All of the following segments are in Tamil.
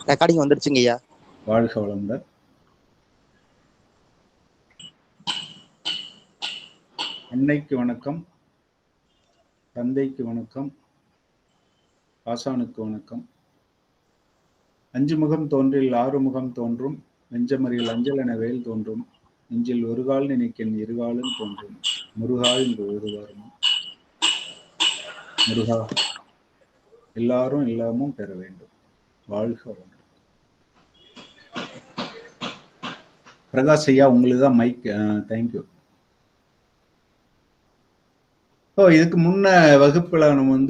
ரெக்கார்டிங் வந்துருச்சுங்க ஐயா. வாழ்க வளமுடன். அன்னைக்கு வணக்கம், தந்தைக்கு வணக்கம், ஆசானுக்கு வணக்கம். 5 முகம் தோன்றில் 6 முகம் தோன்றும், நெஞ்சமறியில் அஞ்சல் என வேல் தோன்றும், நெஞ்சில் ஒரு கால் நினைக்கின் இருகாலும் தோன்றும், முருகா என்று ஒருவாரும். முருகா, எல்லாரும் எல்லாமும் பெற வேண்டும். வாழ்க வளமுடன். பிரகாஷ் ஐயா, உங்களுக்கு தான் மைக். தேங்க்யூ. இதுக்கு முன்ன வகுப்புல நம்ம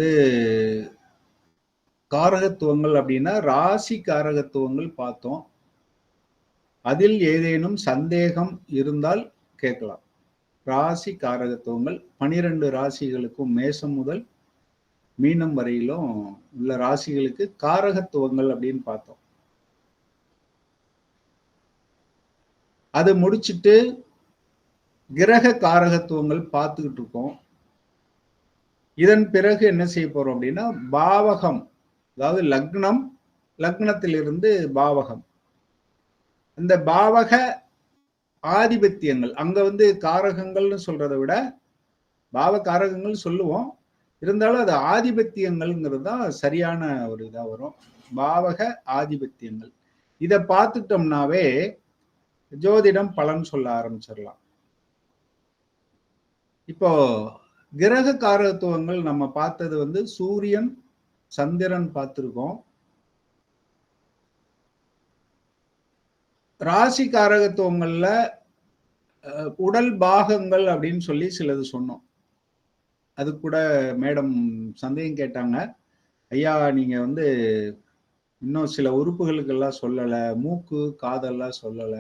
காரகத்துவங்கள் அப்படின்னா ராசி காரகத்துவங்கள் பார்த்தோம். அதில் ஏதேனும் சந்தேகம் இருந்தால் கேட்கலாம். ராசி காரகத்துவங்கள் 12 ராசிகளுக்கும் மேசம் முதல் மீனம் வரையிலும் உள்ள ராசிகளுக்கு காரகத்துவங்கள் அப்படின்னு பார்த்தோம். அது முடிச்சுட்டு கிரக காரகத்துவங்கள் பார்த்துக்கிட்டு இருக்கோம். இதன் பிறகு என்ன செய்ய போறோம் அப்படின்னா பாவகம், அதாவது லக்னம், லக்னத்திலிருந்து பாவகம், இந்த பாவக ஆதிபத்தியங்கள். அங்க காரகங்கள்னு சொல்றதை விட பாவ காரகங்கள் சொல்லுவோம், இருந்தாலும் அது ஆதிபத்தியங்கள்ங்கிறது தான் சரியான ஒரு இதா வரும். பாவக ஆதிபத்தியங்கள் இதை பார்த்துட்டோம்னாவே ஜோதிடம் பலன் சொல்ல ஆரம்பிச்சிடலாம். இப்போ கிரக காரகத்துவங்கள் நம்ம பார்த்தது சூரியன் சந்திரன் பார்த்திருக்கோம். ராசி காரகத்துவங்கள்ல உடல் பாகங்கள் அப்படின்னு சொல்லி சிலது சொன்னோம். அது கூட மேடம் சந்தேகம் கேட்டாங்க, ஐயா நீங்க இன்னும் சில உறுப்புகளுக்கெல்லாம் சொல்லல, மூக்கு காதெல்லாம் சொல்லல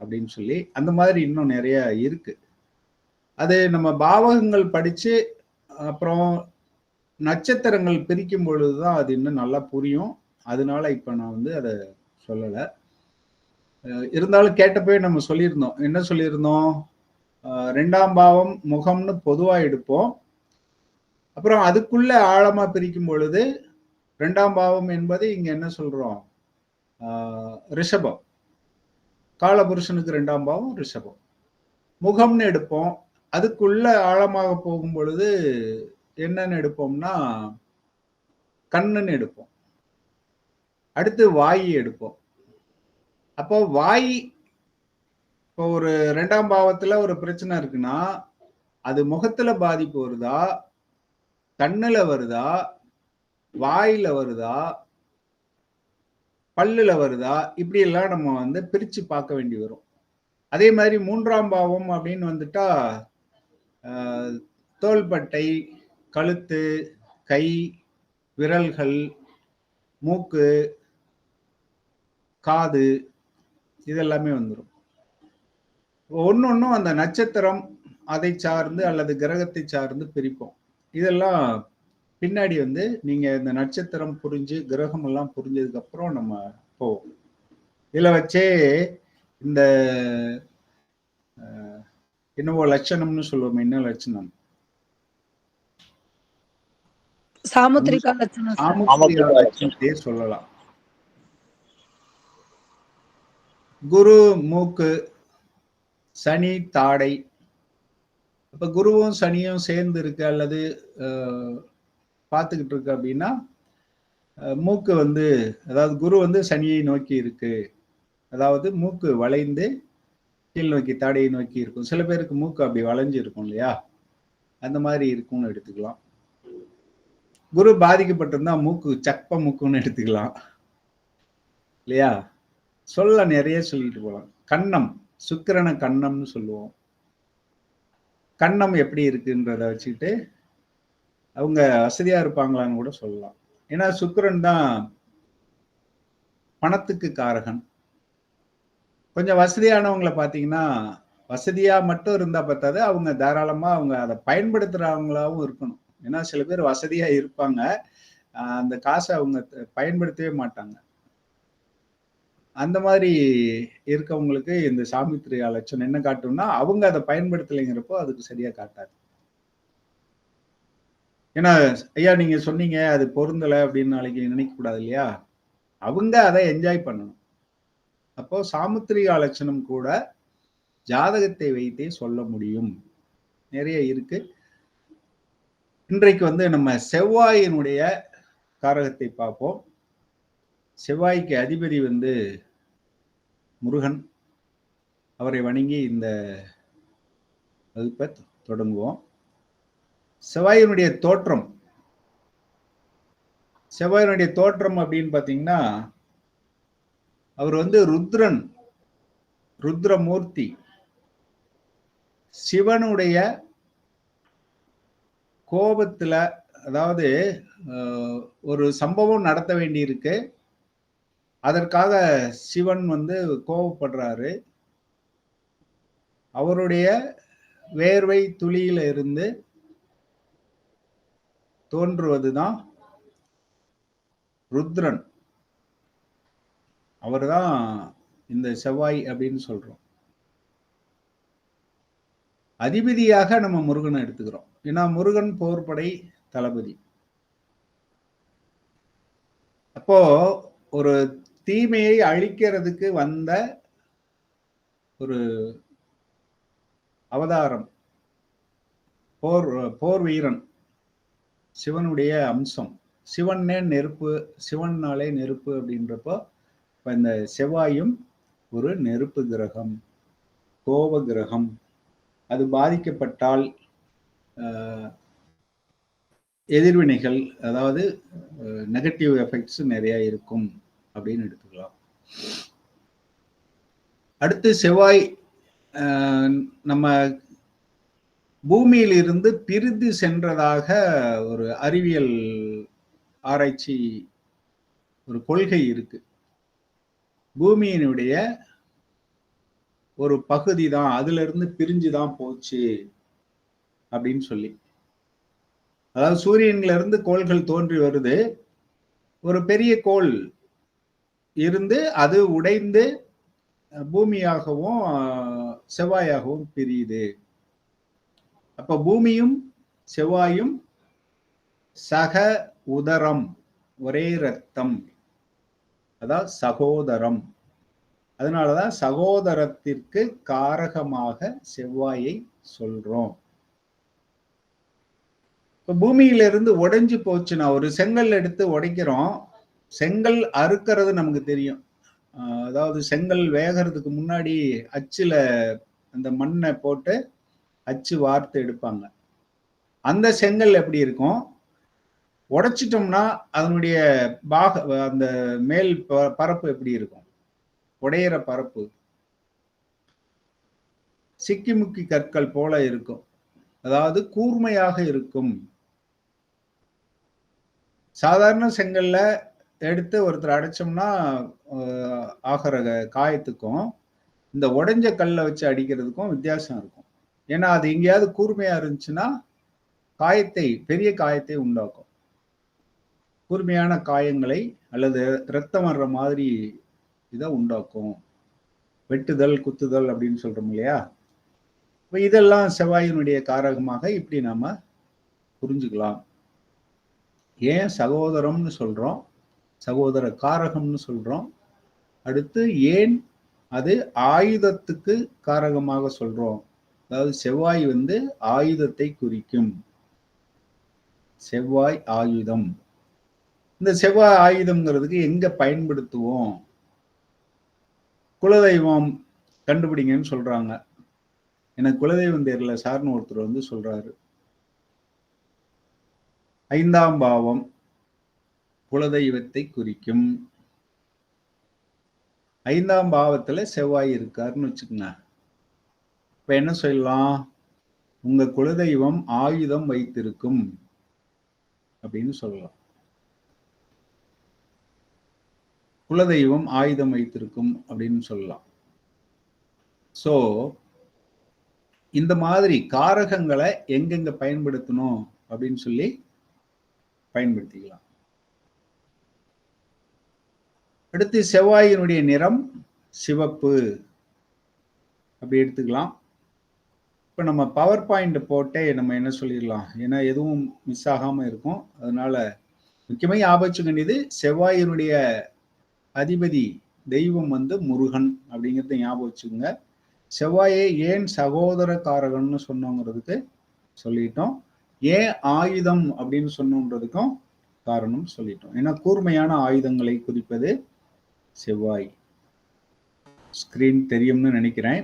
அப்படின்னு சொல்லி. அந்த மாதிரி இன்னும் நிறைய இருக்கு. அது நம்ம பாவகங்கள் படிச்சு அப்புறம் நட்சத்திரங்கள் பிரிக்கும் பொழுதுதான் அது இன்னும் நல்லா புரியும். அதனால இப்ப நான் அதை சொல்லல. இருந்தாலும் கேட்டப்பவே நம்ம சொல்லியிருந்தோம். என்ன சொல்லியிருந்தோம்? 2ஆம் பாவம் முகம்னு பொதுவா எடுப்போம். அப்புறம் அதுக்குள்ள ஆழமா பிரிக்கும் பொழுது 2ஆம் பாவம் என்பது இங்க என்ன சொல்றோம்? ரிஷபம். காலபுருஷனுக்கு 2ஆம் பாவம் ரிஷபம். முகம்னு எடுப்போம். அதுக்குள்ள ஆழமாக போகும் பொழுது என்னன்னு எடுப்போம்னா கண்ணுன்னு எடுப்போம். அடுத்து வாய் எடுப்போம். அப்போ வாய், இப்போ ஒரு 2ஆம் பாவத்துல ஒரு பிரச்சனை இருக்குன்னா அது முகத்துல பாதிப்பு வருதா, கண்ணுல வருதா, வாயில வருதா, பல்லுல வருதா, இப்படி எல்லாம் நம்ம பிரிச்சு பார்க்க வேண்டி வரும். அதே மாதிரி 3ஆம் பாவம் அப்படின்னு வந்துட்டா தோள்பட்டை, கழுத்து, கை, விரல்கள், மூக்கு, காது, இதெல்லாமே வந்துடும். ஒன்னொன்னும் அந்த நட்சத்திரம் அதை சார்ந்து அல்லது கிரகத்தை சார்ந்து பிரிப்போம். இதெல்லாம் பின்னாடி நீங்க இந்த நட்சத்திரம் புரிஞ்சு கிரகம் எல்லாம் புரிஞ்சதுக்கு அப்புறம் நம்ம போவோம். இதுல வச்சே இந்த என்னவோ லட்சணம்னு சொல்லுவோம். என்ன லட்சணம்? சாமுத்திரிகா லட்சணம். சாமுத்திரிகா லட்சணத்தையே சொல்லலாம். குரு மூக்கு, சனி தாடை. இப்ப குருவும் சனியும் சேர்ந்து இருக்கு அல்லது பார்த்துக்கிட்டு இருக்கு அப்படின்னா மூக்கு அதாவது குரு சனியை நோக்கி இருக்கு, அதாவது மூக்கு வளைந்து கீழ் நோக்கி தாடையை நோக்கி இருக்கும். சில பேருக்கு மூக்கு அப்படி வளைஞ்சு இருக்கும் இல்லையா, அந்த மாதிரி இருக்கும்னு எடுத்துக்கலாம். குரு பாதிக்கப்பட்டிருந்தா மூக்கு சப்ப மூக்குன்னு எடுத்துக்கலாம் இல்லையா. சொல்ல நிறைய சொல்லிட்டு போலாம். கன்னம், சுக்கிரன கன்னம்னு சொல்லுவோம். கன்னம் எப்படி இருக்குன்றத வச்சுக்கிட்டு அவங்க வசதியா இருப்பாங்களான்னு கூட சொல்லலாம். ஏன்னா சுக்கிரன் தான் பணத்துக்கு காரகன். கொஞ்சம் வசதியானவங்களை பார்த்தீங்கன்னா வசதியா மட்டும் இருந்தா பார்த்தாது, அவங்க தாராளமா அவங்க அதை பயன்படுத்துறவங்களாவும் இருக்கணும். ஏன்னா சில பேர் வசதியா இருப்பாங்க, அந்த காசை அவங்க பயன்படுத்தவே மாட்டாங்க. அந்த மாதிரி இருக்கவங்களுக்கு இந்த சாமுத்திரிகா லட்சணம் என்ன காட்டும்னா அவங்க அதை பயன்படுத்தலைங்கிறப்போ அதுக்கு சரியா காட்டாது. ஏன்னா ஐயா நீங்க சொன்னீங்க அது பொருந்தலை அப்படின்னு நாளைக்கு நினைக்க கூடாது இல்லையா. அவங்க அதை என்ஜாய் பண்ணணும். அப்போ சாமுத்திரிகா லட்சணம் கூட ஜாதகத்தை வைத்தே சொல்ல முடியும். நிறைய இருக்கு. இன்றைக்கு வந்து நம்ம செவ்வாயினுடைய காரகத்தை பார்ப்போம். செவ்வாய்க்கு அதிபதி வந்து முருகன். அவரை வணங்கி இந்த வகுப்பை தொடங்குவோம். செவ்வாயினுடைய தோற்றம் அப்படின்னு பாத்தீங்கன்னா, அவர் வந்து ருத்ரன், ருத்ரமூர்த்தி, சிவனுடைய கோபத்துல, அதாவது ஒரு சம்பவம் நடத்த வேண்டி இருக்கு. அதற்காக சிவன் வந்து கோபப்படுறாரு. அவருடைய வேர்வை துளியில இருந்து தோன்றுவதுதான் ருத்ரன். அவர்தான் இந்த செவ்வாய் அப்படின்னு சொல்றோம். அதிபதியாக நம்ம முருகனை எடுத்துக்கிறோம். ஏன்னா முருகன் போர்படை தளபதி. அப்போ ஒரு தீமையை அழிக்கிறதுக்கு வந்த ஒரு அவதாரம், போர் வீரன், சிவனுடைய அம்சம். சிவனே நெருப்பு, சிவன்னாலே நெருப்பு அப்படின்றப்போ இந்த செவ்வாயும் ஒரு நெருப்பு கிரகம், கோப கிரகம். அது பாதிக்கப்பட்டால் எதிர்வினைகள், அதாவது நெகட்டிவ் எஃபெக்ட்ஸ் நிறைய இருக்கும் அப்படின்னு எடுத்துக்கலாம். அடுத்து செவ்வாய் நம்ம பூமியில் இருந்து பிரிந்து சென்றதாக ஒரு அறிவியல் ஆராய்ச்சி, ஒரு கொள்கை இருக்கு. பூமியினுடைய ஒரு பகுதி தான் அதுல இருந்து பிரிஞ்சுதான் போச்சு அப்படின்னு சொல்லி. அதாவது சூரியன்ல இருந்து கோள்கள் தோன்றி வருது. ஒரு பெரிய கோள் இருந்து அது உடைந்து பூமியாகவும் செவ்வாயாகவும் பிரியுது. அப்ப பூமியும் செவ்வாயும் சக உதரம், ஒரே ரத்தம், அதாவது சகோதரம். அதனாலதான் சகோதரத்திற்கு காரகமாக செவ்வாயை சொல்றோம். இப்ப பூமியிலிருந்து உடைஞ்சு போச்சுன்னா, ஒரு செங்கல் எடுத்து உடைக்கிறோம். செங்கல் அறுக்கிறது நமக்கு தெரியும். அதாவது செங்கல் வேகிறதுக்கு முன்னாடி அச்சுல அந்த மண்ணை போட்டு அச்சு வார்த்து எடுப்பாங்க. அந்த செங்கல் எப்படி இருக்கும்? உடைச்சிட்டோம்னா அதனுடைய அந்த மேல் பரப்பு எப்படி இருக்கும்? உடையிற பரப்பு சிக்கி முக்கி கற்கள் போல இருக்கும். அதாவது கூர்மையாக இருக்கும். சாதாரண செங்கல்ல எடுத்து ஒருத்தர் அடைச்சோம்னா ஆகிற காயத்துக்கும் இந்த உடைஞ்ச கல்லை வச்சு அடிக்கிறதுக்கும் வித்தியாசம் இருக்கும். ஏன்னா அது எங்கேயாவது கூர்மையா இருந்துச்சுன்னா பெரிய காயத்தை உண்டாக்கும். கூர்மையான காயங்களை அல்லது ரத்தம் வர்ற மாதிரி இதை உண்டாக்கும். வெட்டுதல், குத்துதல் அப்படின்னு சொல்றோம் இல்லையா? இப்ப இதெல்லாம் செவ்வாயினுடைய காரகமாக இப்படி நாம புரிஞ்சுக்கலாம். ஏன் சகோதரம்னு சொல்றோம், சகோதர காரகம்னு சொல்றோம். அடுத்து ஏன் அது ஆயுதத்துக்கு காரகமாக சொல்றோம்? அதாவது செவ்வாய் வந்து ஆயுதத்தை குறிக்கும். செவ்வாய் ஆயுதம். இந்த செவ்வாய் ஆயுதம்ங்கிறதுக்கு எங்க பயன்படுத்துவோம்? குலதெய்வம் கண்டுபிடிங்கன்னு சொல்றாங்க. எனக்கு குலதெய்வம் தெரியல சார்னு ஒருத்தர் வந்து சொல்றாரு. 5ஆம் பாவம் குலதெய்வத்தை குறிக்கும். 5ஆம் பாவத்துல செவ்வாய் இருக்காருன்னு வச்சுக்கோங்க. இப்ப என்ன சொல்லலாம்? உங்க குலதெய்வம் ஆயுதம் வைத்திருக்கும் அப்படின்னு சொல்லலாம். குலதெய்வம் ஆயுதம் வைத்திருக்கும் அப்படின்னு சொல்லலாம். சோ இந்த மாதிரி காரகங்களை எங்கெங்க பயன்படுத்தணும் அப்படின்னு சொல்லி பயன்படுத்திக்கலாம். அடுத்து செவ்வாயினுடைய நிறம் சிவப்பு அப்படி எடுத்துக்கலாம். இப்ப நம்ம பவர் பாயிண்ட் போட்டே நம்ம என்ன சொல்லிடலாம், ஏன்னா எதுவும் மிஸ் ஆகாம இருக்கும். அதனால முக்கியமா ஞாபகம் வேண்டியது செவ்வாயினுடைய அதிபதி தெய்வம் வந்து முருகன் அப்படிங்கிறத ஞாபகம் வச்சுக்கோங்க. செவ்வாயை ஏன் சகோதரக்காரகன்னு சொன்னோங்கிறதுக்கு சொல்லிட்டோம். ஏன் ஆயுதம் அப்படின்னு சொன்னோன்றதுக்கும் காரணம் சொல்லிட்டோம். ஏன்னா கூர்மையான ஆயுதங்களை குறிப்பது செவ்வாய். ஸ்கிரீன் தெரியும்னு நினைக்கிறேன்.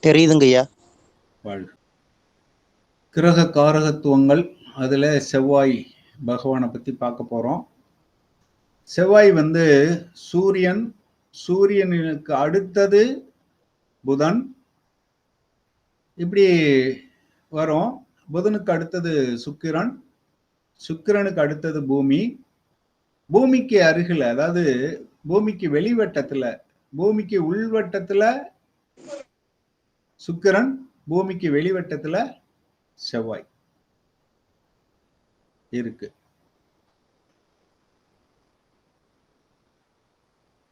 தெரியுதுங்கய்யா. வாழ்க. கிரக காரகத்துவங்கள், அதுல செவ்வாய் பகவானை பத்தி பார்க்க போறோம். செவ்வாய் வந்து சூரியன், சூரியனுக்கு அடுத்தது புதன், இப்படி வரும். புதனுக்கு அடுத்தது சுக்கிரன், சுக்கிரனுக்கு அடுத்தது பூமி, பூமிக்கு அருகில, அதாவது பூமிக்கு வெளிவட்டத்துல, பூமிக்கு உள்வட்டத்துல சுக்கிரன், பூமிக்கு வெளிவட்டத்துல செவ்வாய் இருக்கு.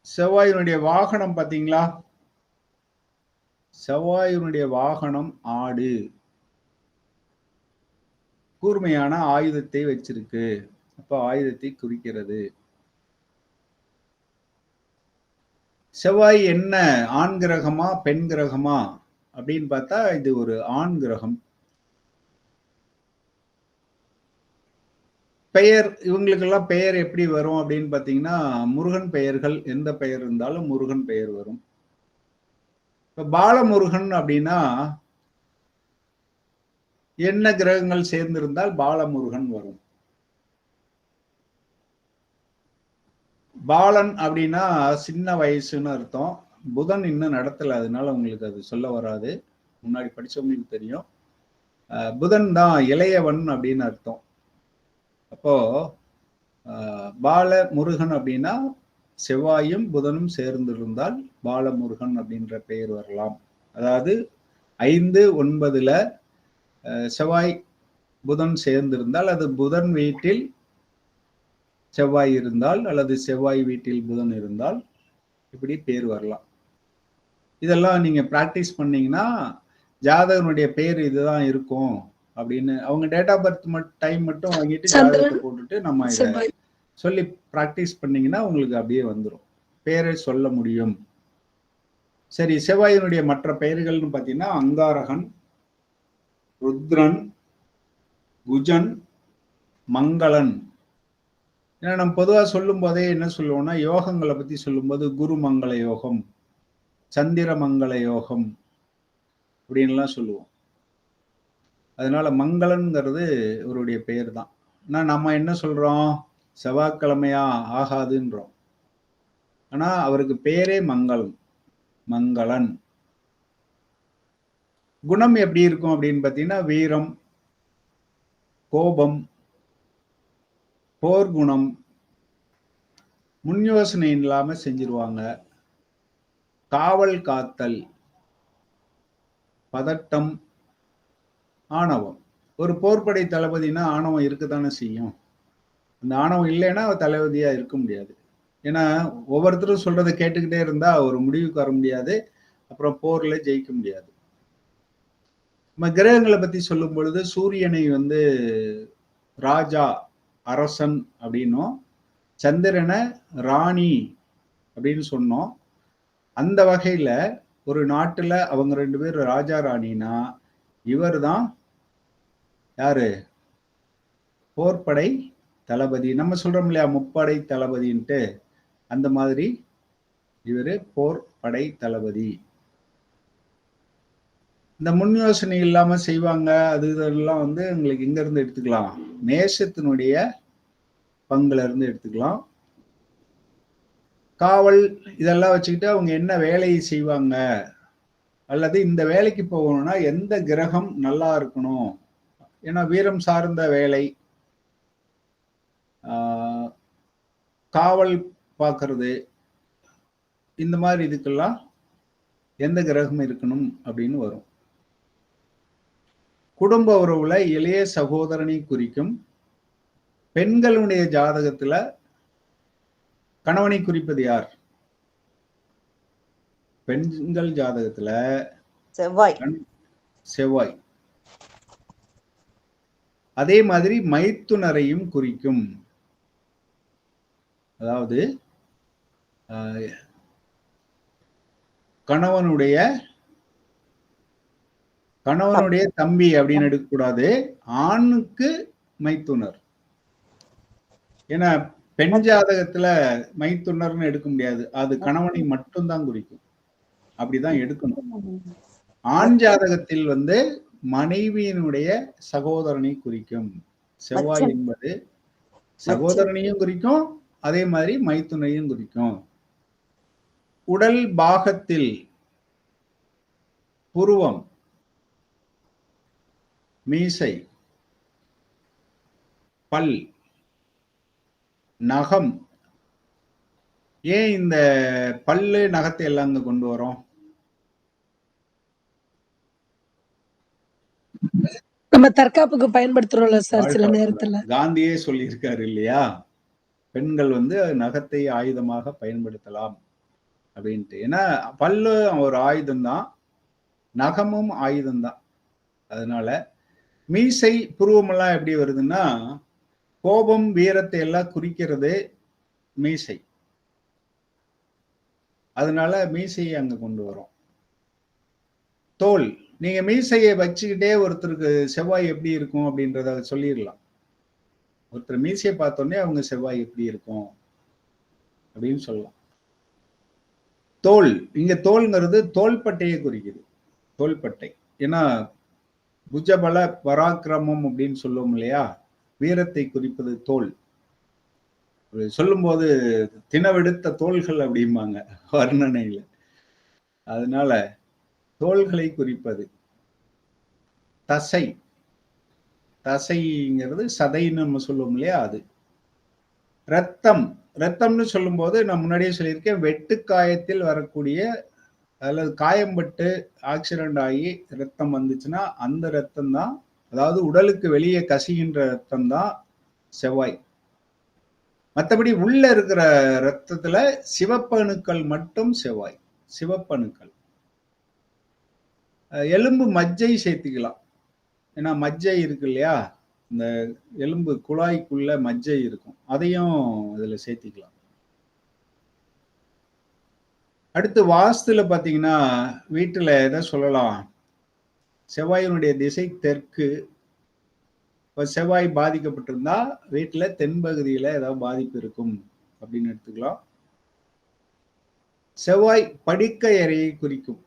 செவ்வாயினுடைய வாகனம் பாத்தீங்களா? செவ்வாயினுடைய வாகனம் ஆடு. கூர்மையான ஆயுதத்தை வச்சிருக்கு. அப்ப ஆயுதத்தை குறிக்கிறது. செவ்வாய் என்ன ஆண் கிரகமா பெண் கிரகமா அப்படின்னு பார்த்தா இது ஒரு ஆண் கிரகம். பெயர், இவங்களுக்கெல்லாம் பெயர் எப்படி வரும் அப்படின்னு பாத்தீங்கன்னா, முருகன் பெயர்கள், எந்த பெயர் இருந்தாலும் முருகன் பெயர் வரும். இப்ப பாலமுருகன் அப்படின்னா என்ன கிரகங்கள் சேர்ந்திருந்தால் பாலமுருகன் வரும். பாலன் அப்படின்னா சின்ன வயசுன்னு அர்த்தம். புதன் இன்னும் நடத்தல, அதனால உங்களுக்கு அது சொல்ல வராது. முன்னாடி படிச்சவங்களுக்கு தெரியும். புதன் தான் இளையவன் அப்படின்னு அர்த்தம். அப்போ பால முருகன் அப்படின்னா செவ்வாயும் புதனும் சேர்ந்திருந்தால் பாலமுருகன் அப்படின்ற பெயர் வரலாம். அதாவது 5, 9ல செவ்வாய் புதன் சேர்ந்திருந்தால், அது புதன் வீட்டில் செவ்வாய் இருந்தால் அல்லது செவ்வாய் வீட்டில் புதன் இருந்தால் இப்படி பேர் வரலாம். இதெல்லாம் நீங்க பிராக்டிஸ் பண்ணீங்கன்னா ஜாதகனுடைய பேர் இதுதான் இருக்கும் அப்படின்னு அவங்க டேட் ஆஃப் பர்த் டைம் மட்டும் வாங்கிட்டு ஜாதகத்தை போட்டுட்டு நம்ம இதை சொல்லி பிராக்டிஸ் பண்ணீங்கன்னா உங்களுக்கு அப்படியே வந்துடும், பேரை சொல்ல முடியும். சரி, செவ்வாயினுடைய மற்ற பெயர்கள்னு பார்த்தீங்கன்னா அங்காரகன், ருத்ரன், குஜன், மங்களன். ஏன்னா நம்ம பொதுவாக சொல்லும் போதே என்ன சொல்லுவோம்னா, யோகங்களை பத்தி சொல்லும்போது குரு மங்கள யோகம், சந்திர மங்கள யோகம் அப்படின்லாம் சொல்லுவோம். அதனால மங்களன்ங்கிறது இவருடைய பெயர் தான். ஆனால் நம்ம என்ன சொல்றோம், செவ்வாய்க்கிழமையா ஆகாதுன்றோம். ஆனா அவருக்கு பேரே மங்களம், மங்களன். குணம் எப்படி இருக்கும் அப்படின்னு பார்த்தீங்கன்னா, வீரம், கோபம், போர்க்குணம், முன் யோசனை இல்லாம செஞ்சிருவாங்க, காவல் காத்தல், பதட்டம், ஆணவம். ஒரு போர்ப்படை தளபதினா ஆணவம் இருக்கத்தானே செய்யும். அந்த ஆணவம் இல்லைன்னா தளபதியா இருக்க முடியாது. ஏன்னா ஒவ்வொருத்தரும் சொல்றதை கேட்டுக்கிட்டே இருந்தா ஒரு முடிவுக்கு வர முடியாது, அப்புறம் போர்ல ஜெயிக்க முடியாது. நம்ம கிரகங்களை பத்தி சொல்லும் பொழுது சூரியனை வந்து ராஜா, அரசன் அப்படின்னும், சந்திரனை ராணி அப்படின்னு சொன்னோம். அந்த வகையில ஒரு நாட்டுல அவங்க 2 பேரும் ராஜா ராணினா இவர் தான் யாரு, போர்ப்படை தளபதி. நம்ம சொல்றோம் இல்லையா முப்படை தளபதின்ட்டு, அந்த மாதிரி இவரு போர்ப்படை தளபதி. இந்த முன் யோசனை இல்லாம செய்வாங்க, அது இதெல்லாம் வந்து உங்களுக்கு எங்க இருந்து எடுத்துக்கலாம், மேஷத்தினுடைய பங்குல இருந்து எடுத்துக்கலாம். காவல் இதெல்லாம் வச்சுக்கிட்டு அவங்க என்ன வேலையை செய்வாங்க, அல்லது இந்த வேலைக்கு போகணும்னா எந்த கிரகம் நல்லா இருக்கணும், ஏன்னா வீரம் சார்ந்த வேலை, காவல் பார்க்கறது, இந்த மாதிரி இதுக்கெல்லாம் எந்த கிரகம் இருக்கணும் அப்படின்னு வரும். குடும்ப உறவுல இளைய சகோதரனை குறிக்கும். பெண்களுடைய ஜாதகத்துல கணவனை குறிப்பது யார்? பெண்கள் ஜாதகத்துல செவ்வாய். செவ்வாய். அதே மாதிரி மைத்துனரையும் குறிக்கும். அதாவது கணவனுடைய தம்பி அப்படின்னு எடுக்கக்கூடாது. ஆணுக்கு மைத்துனர். ஏன்னா பெண் ஜாதகத்துல மைத்துனர்னு எடுக்க முடியாது. அது கணவனை மட்டும்தான் குறிக்கும். அப்படிதான் எடுக்கணும். ஆண் ஜாதகத்தில் வந்து மனைவியினுடைய சகோதரனை குறிக்கும். செவ்வாய் என்பது சகோதரனையும் குறிக்கும், அதே மாதிரி மைத்துனையும் குறிக்கும். உடல் பாகத்தில் புருவம், மீசை, பல், நகம். ஏன் இந்த பல்லு நகத்தை எல்லாம் அங்க கொண்டு வரோம்? நம்ம தற்காப்புக்கு பயன்படுத்துறோம்ல சார் சில நேரத்துல. காந்தியே சொல்லியிருக்காரு இல்லையா, பெண்கள் வந்து நகத்தை ஆயுதமாக பயன்படுத்தலாம் அப்படின்ட்டு. ஏன்னா பல்லு ஒரு ஆயுதம் தான், நகமும் ஆயுதம் தான். அதனால மீசை புருவமெல்லாம் எப்படி வருதுன்னா, கோபம் வீரத்தை எல்லாம் குறிக்கிறது மீசை. அதனால மீசையை அங்க கொண்டு வரும். தோல், நீங்க மீசையை வச்சுக்கிட்டே ஒருத்தருக்கு செவ்வாய் எப்படி இருக்கும் அப்படின்றத சொல்லிடலாம். ஒருத்தர் மீசையை பார்த்தோன்னே அவங்க செவ்வாய் எப்படி இருக்கும் அப்படின்னு சொல்லலாம். தோல், இங்க தோல்ங்கிறது தோள்பட்டையை குறிக்குது. தோள்பட்டை. ஏன்னா புஜபல பராக்கிரமம் அப்படின்னு சொல்லுவோம் இல்லையா, வீரத்தை குறிப்பது தோல். சொல்லும் போது தினவெடுத்த தோள்கள் அப்படிம்பாங்க வர்ணனையில. அதனால தோள்களை குறிப்பது. தசை, தசைங்கிறது சதைன்னு நம்ம சொல்லுவோம் இல்லையா, அது. ரத்தம், ரத்தம்னு சொல்லும் போது நான் முன்னாடியே சொல்லியிருக்கேன், வெட்டு காயத்தில் வரக்கூடிய அல்லது காயம்பட்டு ஆக்சிடென்ட் ஆகி ரத்தம் வந்துச்சுன்னா அந்த ரத்தம் தான், அதாவது உடலுக்கு வெளியே கசிகின்ற ரத்தம் தான் செவ்வாய். மற்றபடி உள்ள இருக்கிற ரத்தத்துல சிவப்பணுக்கள் மட்டும் செவ்வாய். சிவப்பணுக்கள். எலும்பு மஜ்ஜை சேர்த்துக்கலாம். ஏன்னா மஜ்ஜை இருக்கு இல்லையா, இந்த எலும்பு குழாய்க்குள்ள மஜ்ஜை இருக்கும், அதையும் இதுல சேர்த்திக்கலாம். அடுத்து வாஸ்துல பாத்தீங்கன்னா வீட்டுல எதை சொல்லலாம், செவ்வாயினுடைய திசை தெற்கு. செவ்வாய் பாதிக்கப்பட்டிருந்தா வீட்டுல தென்பகுதியில ஏதாவது பாதிப்பு இருக்கும் அப்படின்னு எடுத்துக்கலாம். செவ்வாய் படுக்கை அறையை குறிக்கும்,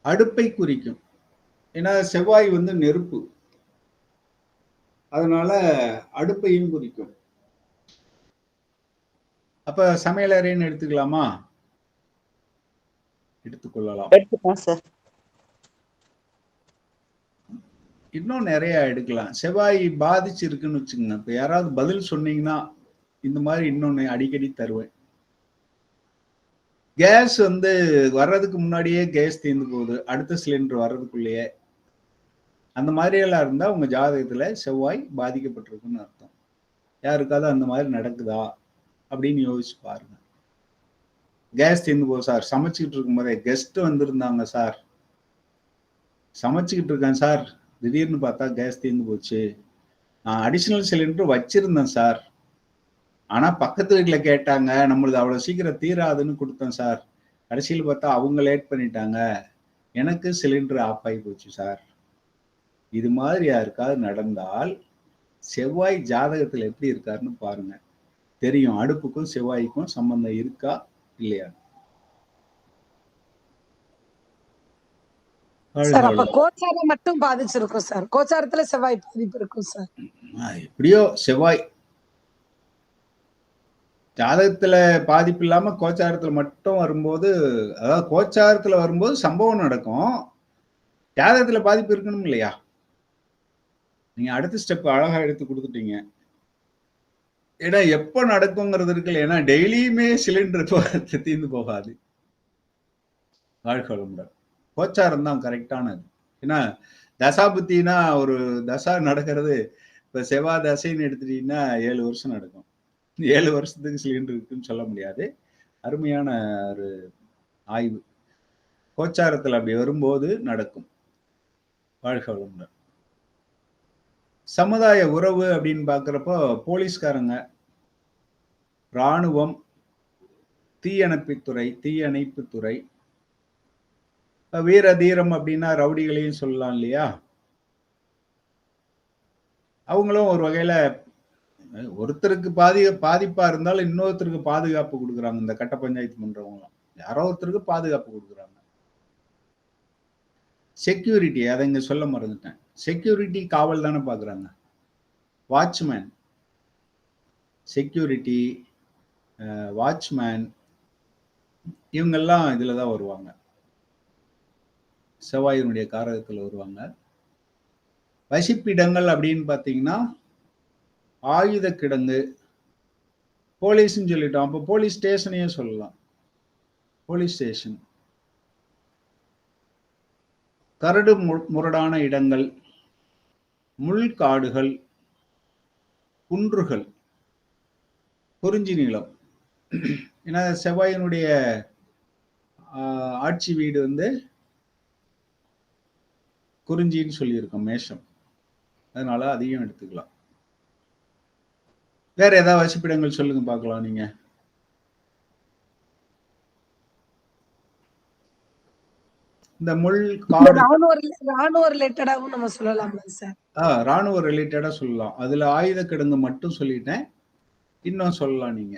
அடுப்பை குறிக்கும். ஏன்னா செவ்வாய் வந்து நெருப்பு, அதனால அடுப்பையும் குறிக்கும். அப்ப சமையலறைன்னு எடுத்துக்கலாமா? எடுத்துக்கொள்ளலாம். இன்னும் நிறைய எடுக்கலாம். செவ்வாய் பாதிச்சு இருக்குன்னு வச்சுக்கோங்க. இப்ப யாராவது பதில் சொன்னீங்கன்னா இந்த மாதிரி இன்னொன்னு அடிக்கடி தருவேன். கேஸ் வந்து வர்றதுக்கு முன்னாடியே கேஸ் தீர்ந்து போகுது, அடுத்த சிலிண்டர் வர்றதுக்குள்ளேயே, அந்த மாதிரி எல்லாம் இருந்தா உங்க ஜாதகத்துல செவ்வாய் பாதிக்கப்பட்டிருக்குன்னு அர்த்தம். யாருக்காவது அந்த மாதிரி நடக்குதா அப்படின்னு யோசிச்சு பாருங்க. கேஸ் தீர்ந்து போகுது சார், சமைச்சுக்கிட்டு இருக்கும் போதே கெஸ்ட் வந்திருந்தாங்க சார், சமைச்சுக்கிட்டு இருக்கேன் சார், திடீர்னு பார்த்தா கேஸ் தீர்ந்து போச்சு, நான் அடிஷனல் சிலிண்டர் வச்சிருந்தேன் சார், ஆனா பக்கத்து வீட்டுல கேட்டாங்க, நம்மளுது அவ்வளவு சீக்கிரம் தீராதுன்னு கொடுத்தேன் சார், கடைசியில் பார்த்தா அவங்க லேட் பண்ணிட்டாங்க, எனக்கு சிலிண்டர் ஆஃப் ஆகி போச்சு சார். இது மாதிரி யாருக்காவது நடந்தால் செவ்வாய் ஜாதகத்துல எப்படி இருக்காருன்னு பாருங்க, தெரியும் அடுப்புக்கும் செவ்வாய்க்கும் சம்பந்தம் இருக்கா இல்லையா. சார் அப்ப கோச்சாரம் மட்டும் பாதிச்சிருக்கும் சார், கோச்சாரத்துல செவ்வாய் பாதிப்பு இருக்கும் சார். எப்படியோ செவ்வாய் ஜாதகத்துல பாதிப்பு இல்லாம கோச்சாரத்துல மட்டும் வரும்போது, அதாவது கோச்சாரத்துல வரும்போது சம்பவம் நடக்கும், ஜாதகத்துல பாதிப்பு இருக்கணும் இல்லையா. நீங்க அடுத்த ஸ்டெப் அழகா எடுத்து கொடுத்துட்டீங்க. ஏன்னா எப்ப நடக்குங்கிறது இருக்குல்ல, ஏன்னா டெய்லியுமே சிலிண்டர் தீர்ந்து போகாது. வாழ்க்கை வளமுடன். கோச்சாரம் தான் கரெக்டானது. ஏன்னா தசாபுத்தினா ஒரு தசா நடக்கிறது, இப்ப செவ்வாய் தசைன்னு எடுத்துட்டீங்கன்னா 7 வருஷம் நடக்கும். 7 வருஷத்துக்கு சிலிண்டர் இருக்குன்னு சொல்ல முடியாது. அருமையான ஒரு ஆய்வு. கோச்சாரத்தில் அப்படி வரும்போது நடக்கும். வாழ்க வளமுடன். சமுதாய உறவு அப்படின்னு பார்க்குறப்போ போலீஸ்காரங்க, இராணுவம், தீயணைப்புத்துறை, வீர தீரம் அப்படின்னா ரவுடிகளையும் சொல்லலாம் இல்லையா? அவங்களும் ஒரு வகையில ஒருத்தருக்கு பாதிப்பா இருந்தாலும் இன்னொருத்தருக்கு பாதுகாப்பு கொடுக்குறாங்க. இந்த கட்ட பஞ்சாயத்து பண்றவங்க யாரோ ஒருத்தருக்கு பாதுகாப்பு கொடுக்குறாங்க. செக்யூரிட்டி, அதை இங்க சொல்ல மறந்துட்டேன். செக்யூரிட்டி காவல் தானே பாக்குறாங்க. வாட்ச்மேன், செக்யூரிட்டி, வாட்ச்மேன், இவங்கெல்லாம் இதுலதான் வருவாங்க. செவ்வாயினுடைய காரகத்துல வருவாங்க. வசிப்பிடங்கள் அப்படின்னு பாத்தீங்கன்னா ஆயுத கிடங்கு, போலீஸ்ன்னு சொல்லிட்டோம். அப்போ போலீஸ் ஸ்டேஷனையே சொல்லலாம். போலீஸ் ஸ்டேஷன், கரடு முரடான இடங்கள், முள்காடுகள், குன்றுகள், குறிஞ்சி நிலம். ஏன்னா செவ்வாயினுடைய ஆட்சி வீடு வந்து குறிஞ்சின்னு சொல்லியிருக்கோம், மேஷம். அதனால அதையும் எடுத்துக்கலாம். வேற ஏதாவது வசிப்பிடங்கள் சொல்லுங்க பார்க்கலாம். நீங்க இந்த முள் காடு, ராணுவ ரிலேட்டடாவும் நம்ம சொல்லலாம் சார். ராணுவ ரிலேட்டடா சொல்லலாம். அதுல ஆயுத கிடங்கு மட்டும் சொல்லிட்டேன், இன்னும் சொல்லலாம். நீங்க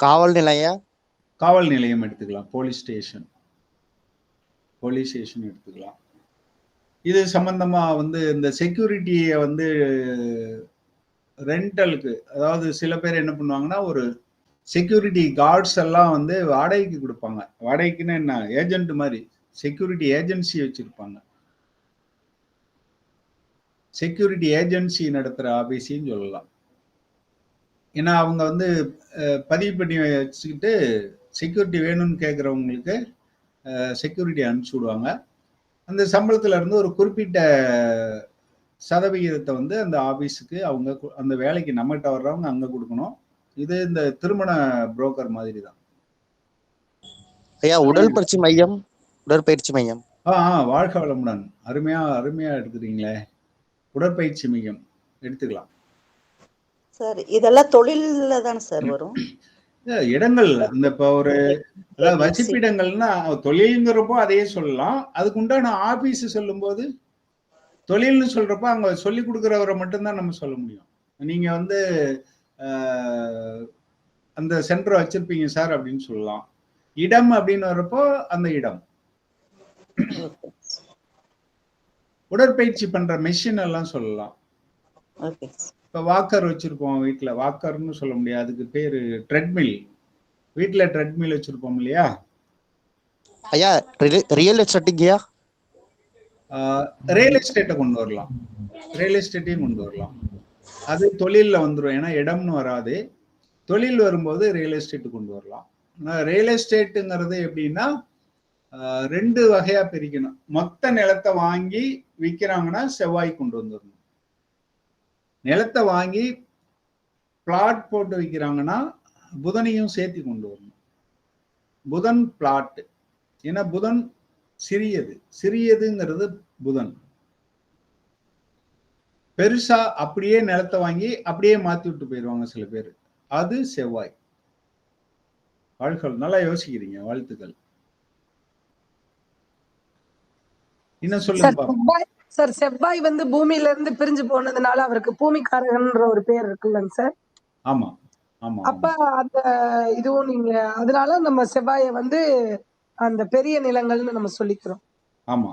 காவல் நிலையம், காவல் நிலையம் எடுத்துக்கலாம். போலீஸ் ஸ்டேஷன் எடுத்துக்கலாம். இது சம்பந்தமா வந்து இந்த செக்யூரிட்டியை வந்து ரெண்டலுக்கு, அதாவது சில பேர் என்ன பண்ணுவாங்கன்னா ஒரு செக்யூரிட்டி கார்ட்ஸ் எல்லாம் வந்து வாடகைக்கு கொடுப்பாங்க. வாடகைக்குன்னு என்ன, ஏஜென்ட் மாதிரி செக்யூரிட்டி ஏஜென்சி வச்சிருப்பாங்க. செக்யூரிட்டி ஏஜென்சி நடத்துற ஆபீஸ்ன்னு சொல்லலாம். ஏன்னா அவங்க வந்து பதிவு பண்ணி வச்சுக்கிட்டு செக்யூரிட்டி வேணும்னு கேட்குறவங்களுக்கு செக்யூரிட்டி அனுப்பிச்சி விடுவாங்க. அந்த சம்பளத்துல இருந்து ஒரு குறிப்பிட்ட சதவிகிதத்தை வந்து அந்த ஆபீஸுக்கு அவங்க அந்த வேலைக்கு நம்மகிட்ட வர்றவங்க அங்க கொடுக்கணும். இது இந்த திருமண புரோக்கர் மாதிரி தான். ஐயா உடற்பயிற்சி மையம். வாழ்க வளமுடன். அருமையா எடுத்துறீங்களே. உடற்பயிற்சி மையம் எடுத்துக்கலாம் சார். இதெல்லாம் தொழில்ல தானே சார் வரும்? இடங்கள் இந்த இப்ப ஒரு வசிப்பிடங்கள்னா தொழில்ங்கிறப்போ அதையே சொல்லலாம். அதுக்கு உண்டான ஆபீஸ் சொல்லும் போது தொழில்னு சொல்றப்போ அங்க சொல்லி கொடுக்குறவரை மட்டும்தான் நம்ம சொல்ல முடியும். நீங்க வந்து அந்த சென்டர் வச்சிருப்பீங்க சார் அப்படின்னு சொல்லலாம். இடம் அப்படின்னு வர்றப்போ அந்த இடம். உடற்பயிற்சி பண்ற மெஷின் எல்லாம் சொல்லலாம். இப்ப வாக்கர் வச்சிருப்போம் வீட்டுல, வாக்கர்னு சொல்ல முடியாது, அதுக்கு பேரு ட்ரெட்மில். வீட்டுல ட்ரெட்மில் வச்சிருப்போம் இல்லையா ஐயா? ரியல் எஸ்டேட்டிங்கயா? ரியல் எஸ்டேட்டை கொண்டு வரலாம். ரியல் எஸ்டேட்டையும் கொண்டு வரலாம். அது தொழில்ல வந்துடும். ஏன்னா இடம்னு வராது. தொழில் வரும்போது ரியல் எஸ்டேட் கொண்டு வரலாம். ரியல் எஸ்டேட்டுங்கிறது எப்படின்னா 2 வகையா பிரிக்கணும். மொத்த நிலத்தை வாங்கி விற்கிறாங்கன்னா செவ்வாய் கொண்டு வந்துடணும். நிலத்தை வாங்கி பிளாட் போட்டு விற்கிறாங்கன்னா புதனையும் சேர்த்து கொண்டு வரணும். புதன் பிளாட். ஏன்னா புதன் சிறியதுங்கிறது புதன். பெருசா அப்படியே நிலத்தை வாங்கி அப்படியே மாத்தி விட்டு போயிடுவாங்க சில பேர், அது செவ்வாய். வாழ்கள் நல்லா யோசிக்கிறீங்க, வாழ்த்துக்கள். இன்னும் சொல்லுங்க சார். செவ்வாய் வந்து பூமியில இருந்து பிரிஞ்சு போனதுனால அவருக்கு பூமிக்காரகன்ற ஒரு பேர் இருக்குல்லங்க சார்? ஆமா ஆமா. அப்ப அந்த இதுவும் நீங்க அதனால நம்ம செவ்வாயை வந்து அந்த பெரிய நிலங்கள்னு நம்ம சொல்லிக்கிறோம். ஆமா,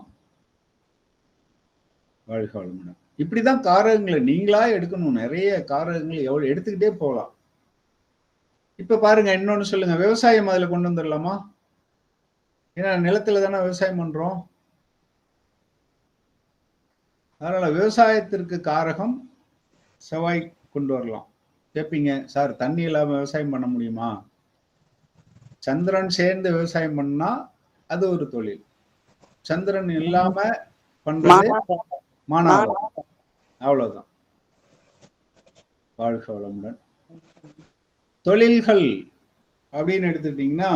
வாழ்க வளமுடன். இப்படிதான் காரகங்களை நீங்களா எடுக்கணும். நிறைய காரகங்கள் எவ்வளவு எடுத்துக்கிட்டே போகலாம். இப்ப பாருங்க, இன்னொன்னு சொல்லுங்க. விவசாயம் அதுல கொண்டு வந்துடலாமா? ஏன்னா நிலத்துல தானே விவசாயம் பண்றோம். அதனால விவசாயத்திற்கு காரகம் செவ்வாய் கொண்டு வரலாம். கேட்பீங்க, சார் தண்ணி இல்லாம விவசாயம் பண்ண முடியுமா? சந்திரன் சேர்ந்து விவசாயம் பண்ணா அது ஒரு தொழில். சந்திரன் இல்லாம பண்றது மானாவாரி. அவ்வளவுதான். வாழ்க வளமுடன். தொழில்கள் அப்படின்னு எடுத்துட்டீங்கன்னா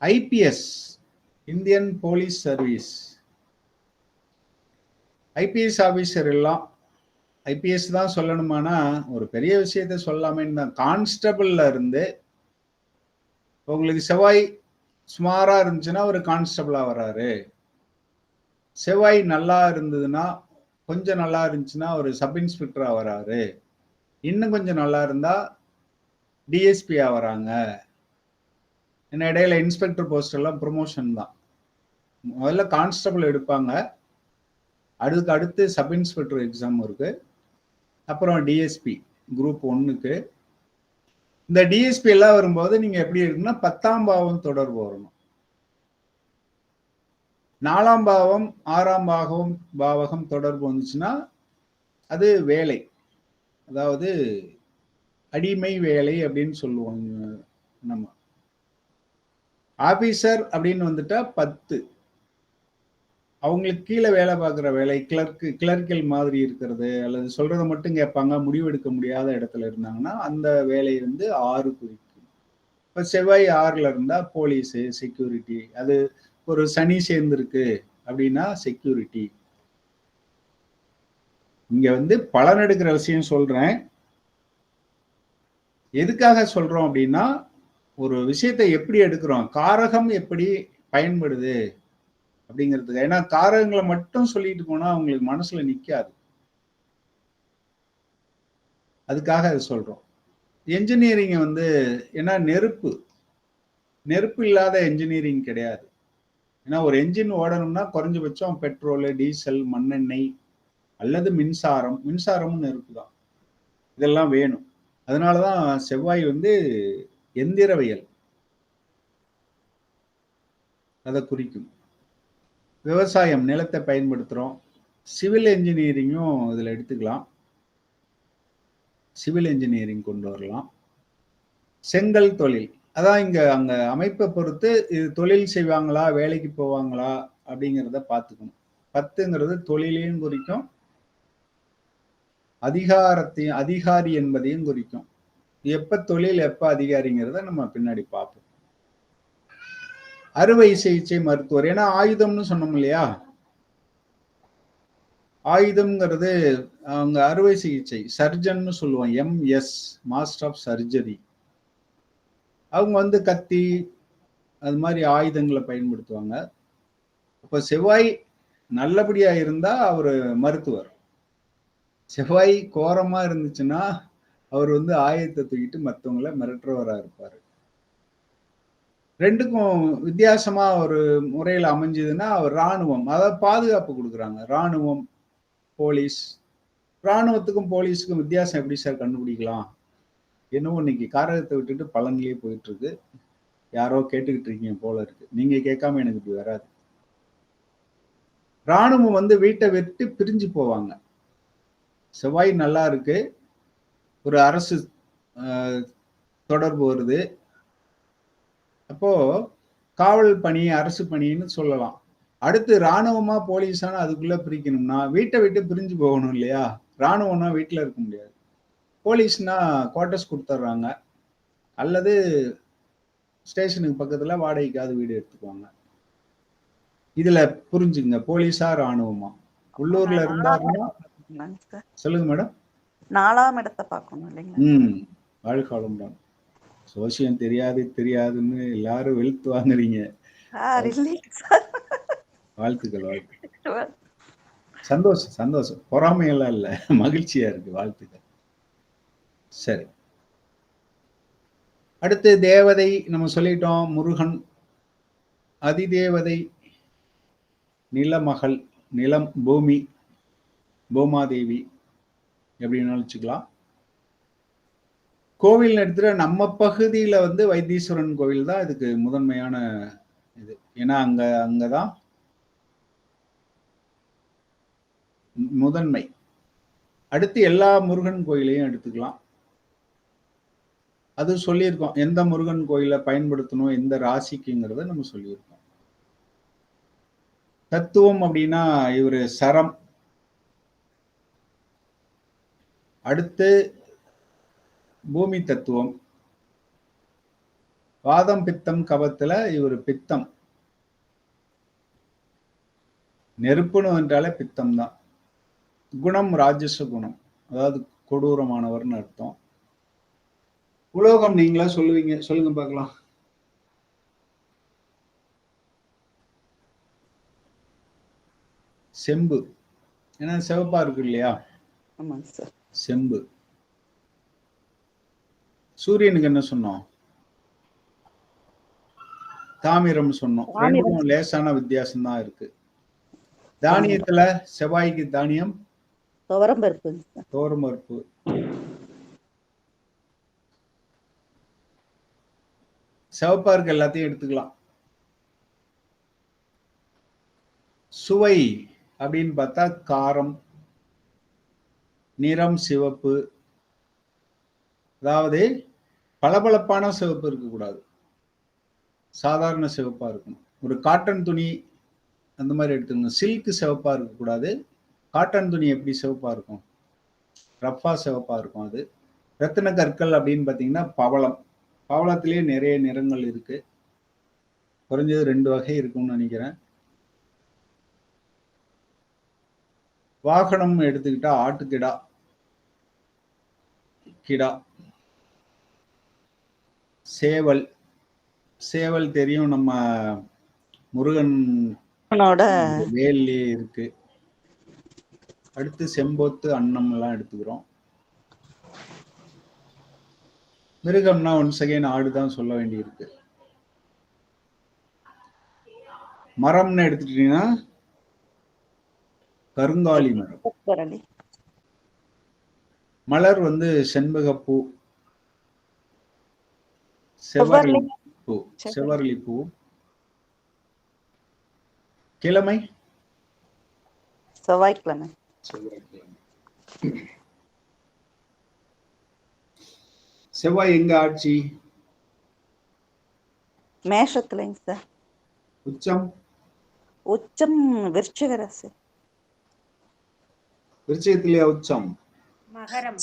IPS, Indian police service, IPS officer எல்லாம் ஐபிஎஸ் தான் சொல்லணுமானா ஒரு பெரிய விஷயத்த சொல்லாமன்னு தான். கான்ஸ்டபிள்ல இருந்து உங்களுக்கு செவ்வாய் சுமாரா இருந்துச்சுன்னா ஒரு கான்ஸ்டபிளா வராரு. செவ்வாய் நல்லா இருந்ததுன்னா, கொஞ்சம் நல்லா இருந்துச்சுன்னா ஒரு சப் இன்ஸ்பெக்டரா வராரு. இன்னும் கொஞ்சம் நல்லா இருந்தா டிஎஸ்பியா வராங்க. இன்னும் இடையில இன்ஸ்பெக்டர் போஸ்ட் எல்லாம் ப்ரொமோஷன் தான். முதல்ல கான்ஸ்டபிள் எடுப்பாங்க, அதுக்கு அடுத்து சப் இன்ஸ்பெக்டர் எக்ஸாம் இருக்கு, அப்புறம் டிஎஸ்பி குரூப் 1க்கு. இந்த டிஎஸ்பி எல்லாம் வரும்போது நீங்க எப்படி இருக்குன்னா 10ஆம் பாவம் தொடர்பு வரணும். 4ஆம் பாவம் 6ஆம் பாவகம் தொடர்பு வந்துச்சுன்னா அது வேலை, அதாவது அடிமை வேலை அப்படின்னு சொல்லுவோம். நம்ம ஆபீசர் அப்படின்னு வந்துட்டா 10, அவங்களுக்கு கீழே வேலை பார்க்குற வேலை, கிளர்க்கல் மாதிரி இருக்கிறது, அல்லது சொல்றதை மட்டும் கேட்பாங்க, முடிவெடுக்க முடியாத இடத்துல இருந்தாங்கன்னா அந்த வேலை வந்து 6 குறிக்கும். இப்ப செவ்வாய் 6ல இருந்தா போலீஸ், செக்யூரிட்டி, அது ஒரு சனி சேர்ந்திருக்கு அப்படின்னா செக்யூரிட்டி. இங்க வந்து பலன் எடுக்கிற விஷயம் சொல்றேன். எதுக்காக சொல்றோம் அப்படின்னா, ஒரு விஷயத்தை எப்படி எடுக்கிறோம், காரகம் எப்படி பயன்படுது அப்படிங்கிறதுக்கு. ஏன்னா காரகங்களை மட்டும் சொல்லிட்டு போனா அவங்களுக்கு மனசுல நிக்காது, அதுக்காக அது சொல்றோம். என்ஜினியரிங் வந்து ஏன்னா நெருப்பு இல்லாத என்ஜினியரிங் கிடையாது. ஏன்னா ஒரு என்ஜின் ஓடணும்னா குறைஞ்சபட்சம் பெட்ரோல், டீசல், மண்ணெண்ணெய் அல்லது மின்சாரமும் நெருப்பு தான், இதெல்லாம் வேணும். அதனாலதான் செவ்வாய் வந்து எந்திரவியல் அதை குறிக்கும். விவசாயம், நிலத்தை பயன்படுத்துறோம். சிவில் என்ஜினியரிங்கும் இதுல எடுத்துக்கலாம், சிவில் என்ஜினியரிங் கொண்டு வரலாம். செங்கல் தொழில், அதான் இங்க அங்க அமைப்பை பொறுத்து இது தொழில் செய்வாங்களா வேலைக்கு போவாங்களா அப்படிங்கிறத பார்த்துக்கணும். 10ங்கிறது தொழிலையும் குறிக்கும், அதிகாரி என்பதையும் குறிக்கும். எப்ப தொழில் எப்ப அதிகாரிங்கிறத நம்ம பின்னாடி பார்ப்போம். அறுவை சிகிச்சை மருத்துவர், ஏன்னா ஆயுதம்னு சொன்னோம் இல்லையா, ஆயுதம்ங்கிறது அவங்க அறுவை சிகிச்சை சர்ஜன் சொல்லுவோம், MS மாஸ்டர் ஆஃப் சர்ஜரி. அவங்க வந்து கத்தி அது மாதிரி ஆயுதங்களை பயன்படுத்துவாங்க. அப்ப செவ்வாய் நல்லபடியா இருந்தா அவரு மருத்துவர், செவ்வாய் கோரமா இருந்துச்சுன்னா அவர் வந்து ஆயுதத்தை தூக்கிட்டு மற்றவங்களை மிரட்டுறவரா இருப்பாரு. ரெண்டுக்கும் வித்தியாசமா ஒரு முறையில் அமைஞ்சதுன்னா அவர் ராணுவம், அதாவது பாதுகாப்பு கொடுக்குறாங்க. ராணுவம், போலீஸ். ராணுவத்துக்கும் போலீஸுக்கும் வித்தியாசம் எப்படி சார் கண்டுபிடிக்கலாம்? என்னவோ இன்னைக்கு காரகத்தை விட்டுட்டு பலன்லயே போயிட்டு இருக்கு, யாரோ கேட்டுக்கிட்டு இருக்கீங்க போல இருக்கு, நீங்க கேட்காம எனக்கு இப்படி வராது. ராணுவம் வந்து வீட்டை விட்டு பிரிஞ்சு போவாங்க. செவ்வாய் நல்லா இருக்கு, ஒரு அரசு தொடர்பு வருது, அப்போ காவல் பணி அரசு பணின்னு சொல்லலாம். அடுத்து ராணுவமா போலீஸான அதுக்குள்ள பிரிக்கணும்னா வீட்டை விட்டு பிரிஞ்சு போகணும் இல்லையா? ராணுவம்னா வீட்டுல இருக்க முடியாது, போலீஸ்னா குவார்டர்ஸ் கொடுத்துட்றாங்க, அல்லது ஸ்டேஷனுக்கு பக்கத்துல வாடகைக்காவது வீடு எடுத்துக்குவாங்க. இதுல புரிஞ்சுங்க, போலீஸா ராணுவமா? உள்ளூர்ல இருந்தாருன்னா சொல்லுங்க மேடம். 4ஆம் இடத்தை பார்க்கணும் இல்லைங்களா? வாழ்க வளமுடன். சோசியம் தெரியாதுன்னு எல்லாரும் வெளுத்து வாங்குறீங்க. வாழ்த்துக்கள் வாழ்த்துக்கள், சந்தோஷம், பொறாமையெல்லாம் இல்ல, மகிழ்ச்சியா இருக்கு, வாழ்த்துக்கள். சரி, அடுத்து தேவதை நம்ம சொல்லிட்டோம், முருகன். அதிதேவதை நிலமகள், நிலம், பூமி, பூமாதேவி எப்படின்னு வச்சுக்கலாம். கோவில் எடுத்துட்டு நம்ம பகுதியில வந்து வைத்தீஸ்வரன் கோவில் தான் இதுக்கு முதன்மையான இது. ஏன்னா அங்கதான் முதன்மை. அடுத்து எல்லா முருகன் கோயிலையும் எடுத்துக்கலாம். அது சொல்லியிருக்கோம், எந்த முருகன் கோயிலை பயன்படுத்தணும் எந்த ராசிக்குங்கிறத நம்ம சொல்லியிருக்கோம். தத்துவம் அப்படின்னா இவரு சரம். அடுத்து பூமி தத்துவம், வாதம் பித்தம் கபத்துல இவர் பித்தம். நெருப்புன்னு என்றாலே பித்தம் தான். குணம் ராஜச குணம், அதாவது கொடூரமானவர்னு அர்த்தம். உலோகம் நீங்களா சொல்லுவீங்க, சொல்லுங்க பார்க்கலாம். செம்பு, ஏன்னா சிவப்பா இருக்கு இல்லையா, ஆமாங்க சார். செம்பு. சூரியனுக்கு என்ன சொன்னோம்? தாமிரம் சொன்னோம். ரெண்டும் லேசான வித்தியாசம் தான் இருக்கு. தானியத்துல செவ்வாய்க்கு தானியம் துவரம்பருப்பு. துவரம்பருப்பு. சிவப்பா இருக்க எல்லாத்தையும் எடுத்துக்கலாம். சுவை அப்படின்னு பார்த்தா காரம், நிறம் சிவப்பு, அதாவது பளபளப்பான சிவப்பு இருக்கக்கூடாது, சாதாரண சிவப்பா இருக்கணும். ஒரு காட்டன் துணி அந்த மாதிரி எடுத்துக்கணும். சில்க் சிவப்பா இருக்கக்கூடாது. காட்டன் துணி எப்படி சிவப்பா இருக்கும்? ரஃபா சிவப்பா இருக்கும். அது ரத்தின கற்கள் அப்படின்னு பார்த்தீங்கன்னா பவளம். பவளத்திலேயே நிறைய நிறங்கள் இருக்கு. குறைஞ்சது 2 வகை இருக்கும்னு நினைக்கிறேன். வாகனம் எடுத்துக்கிட்டா ஆட்டுக்கிடா, கிடா. சேவல், சேவல் தெரியும், நம்ம முருகன் வேல்லே இருக்கு. அடுத்து செம்போத்து, அன்னம் எல்லாம் எடுத்துக்கிறோம். மிருகம்னா ஒன்ஸ் அகைன் ஆடுதான் சொல்ல வேண்டி இருக்கு. மரம்னு எடுத்துட்டீங்கன்னா கருங்காலி மரம். மலர் வந்து செண்பகப்பூ, செவ்வரளி பூ, செவ்வரளி பூ. கிழமை செவ்வாய்க்கிழமை. செவ்வாய் எங்க ஆட்சி? மேஷத்துலங்க சார். உச்சம்? உச்சம் விருச்சிக ராசி. விருச்சிகத்திலேயே உச்சம்?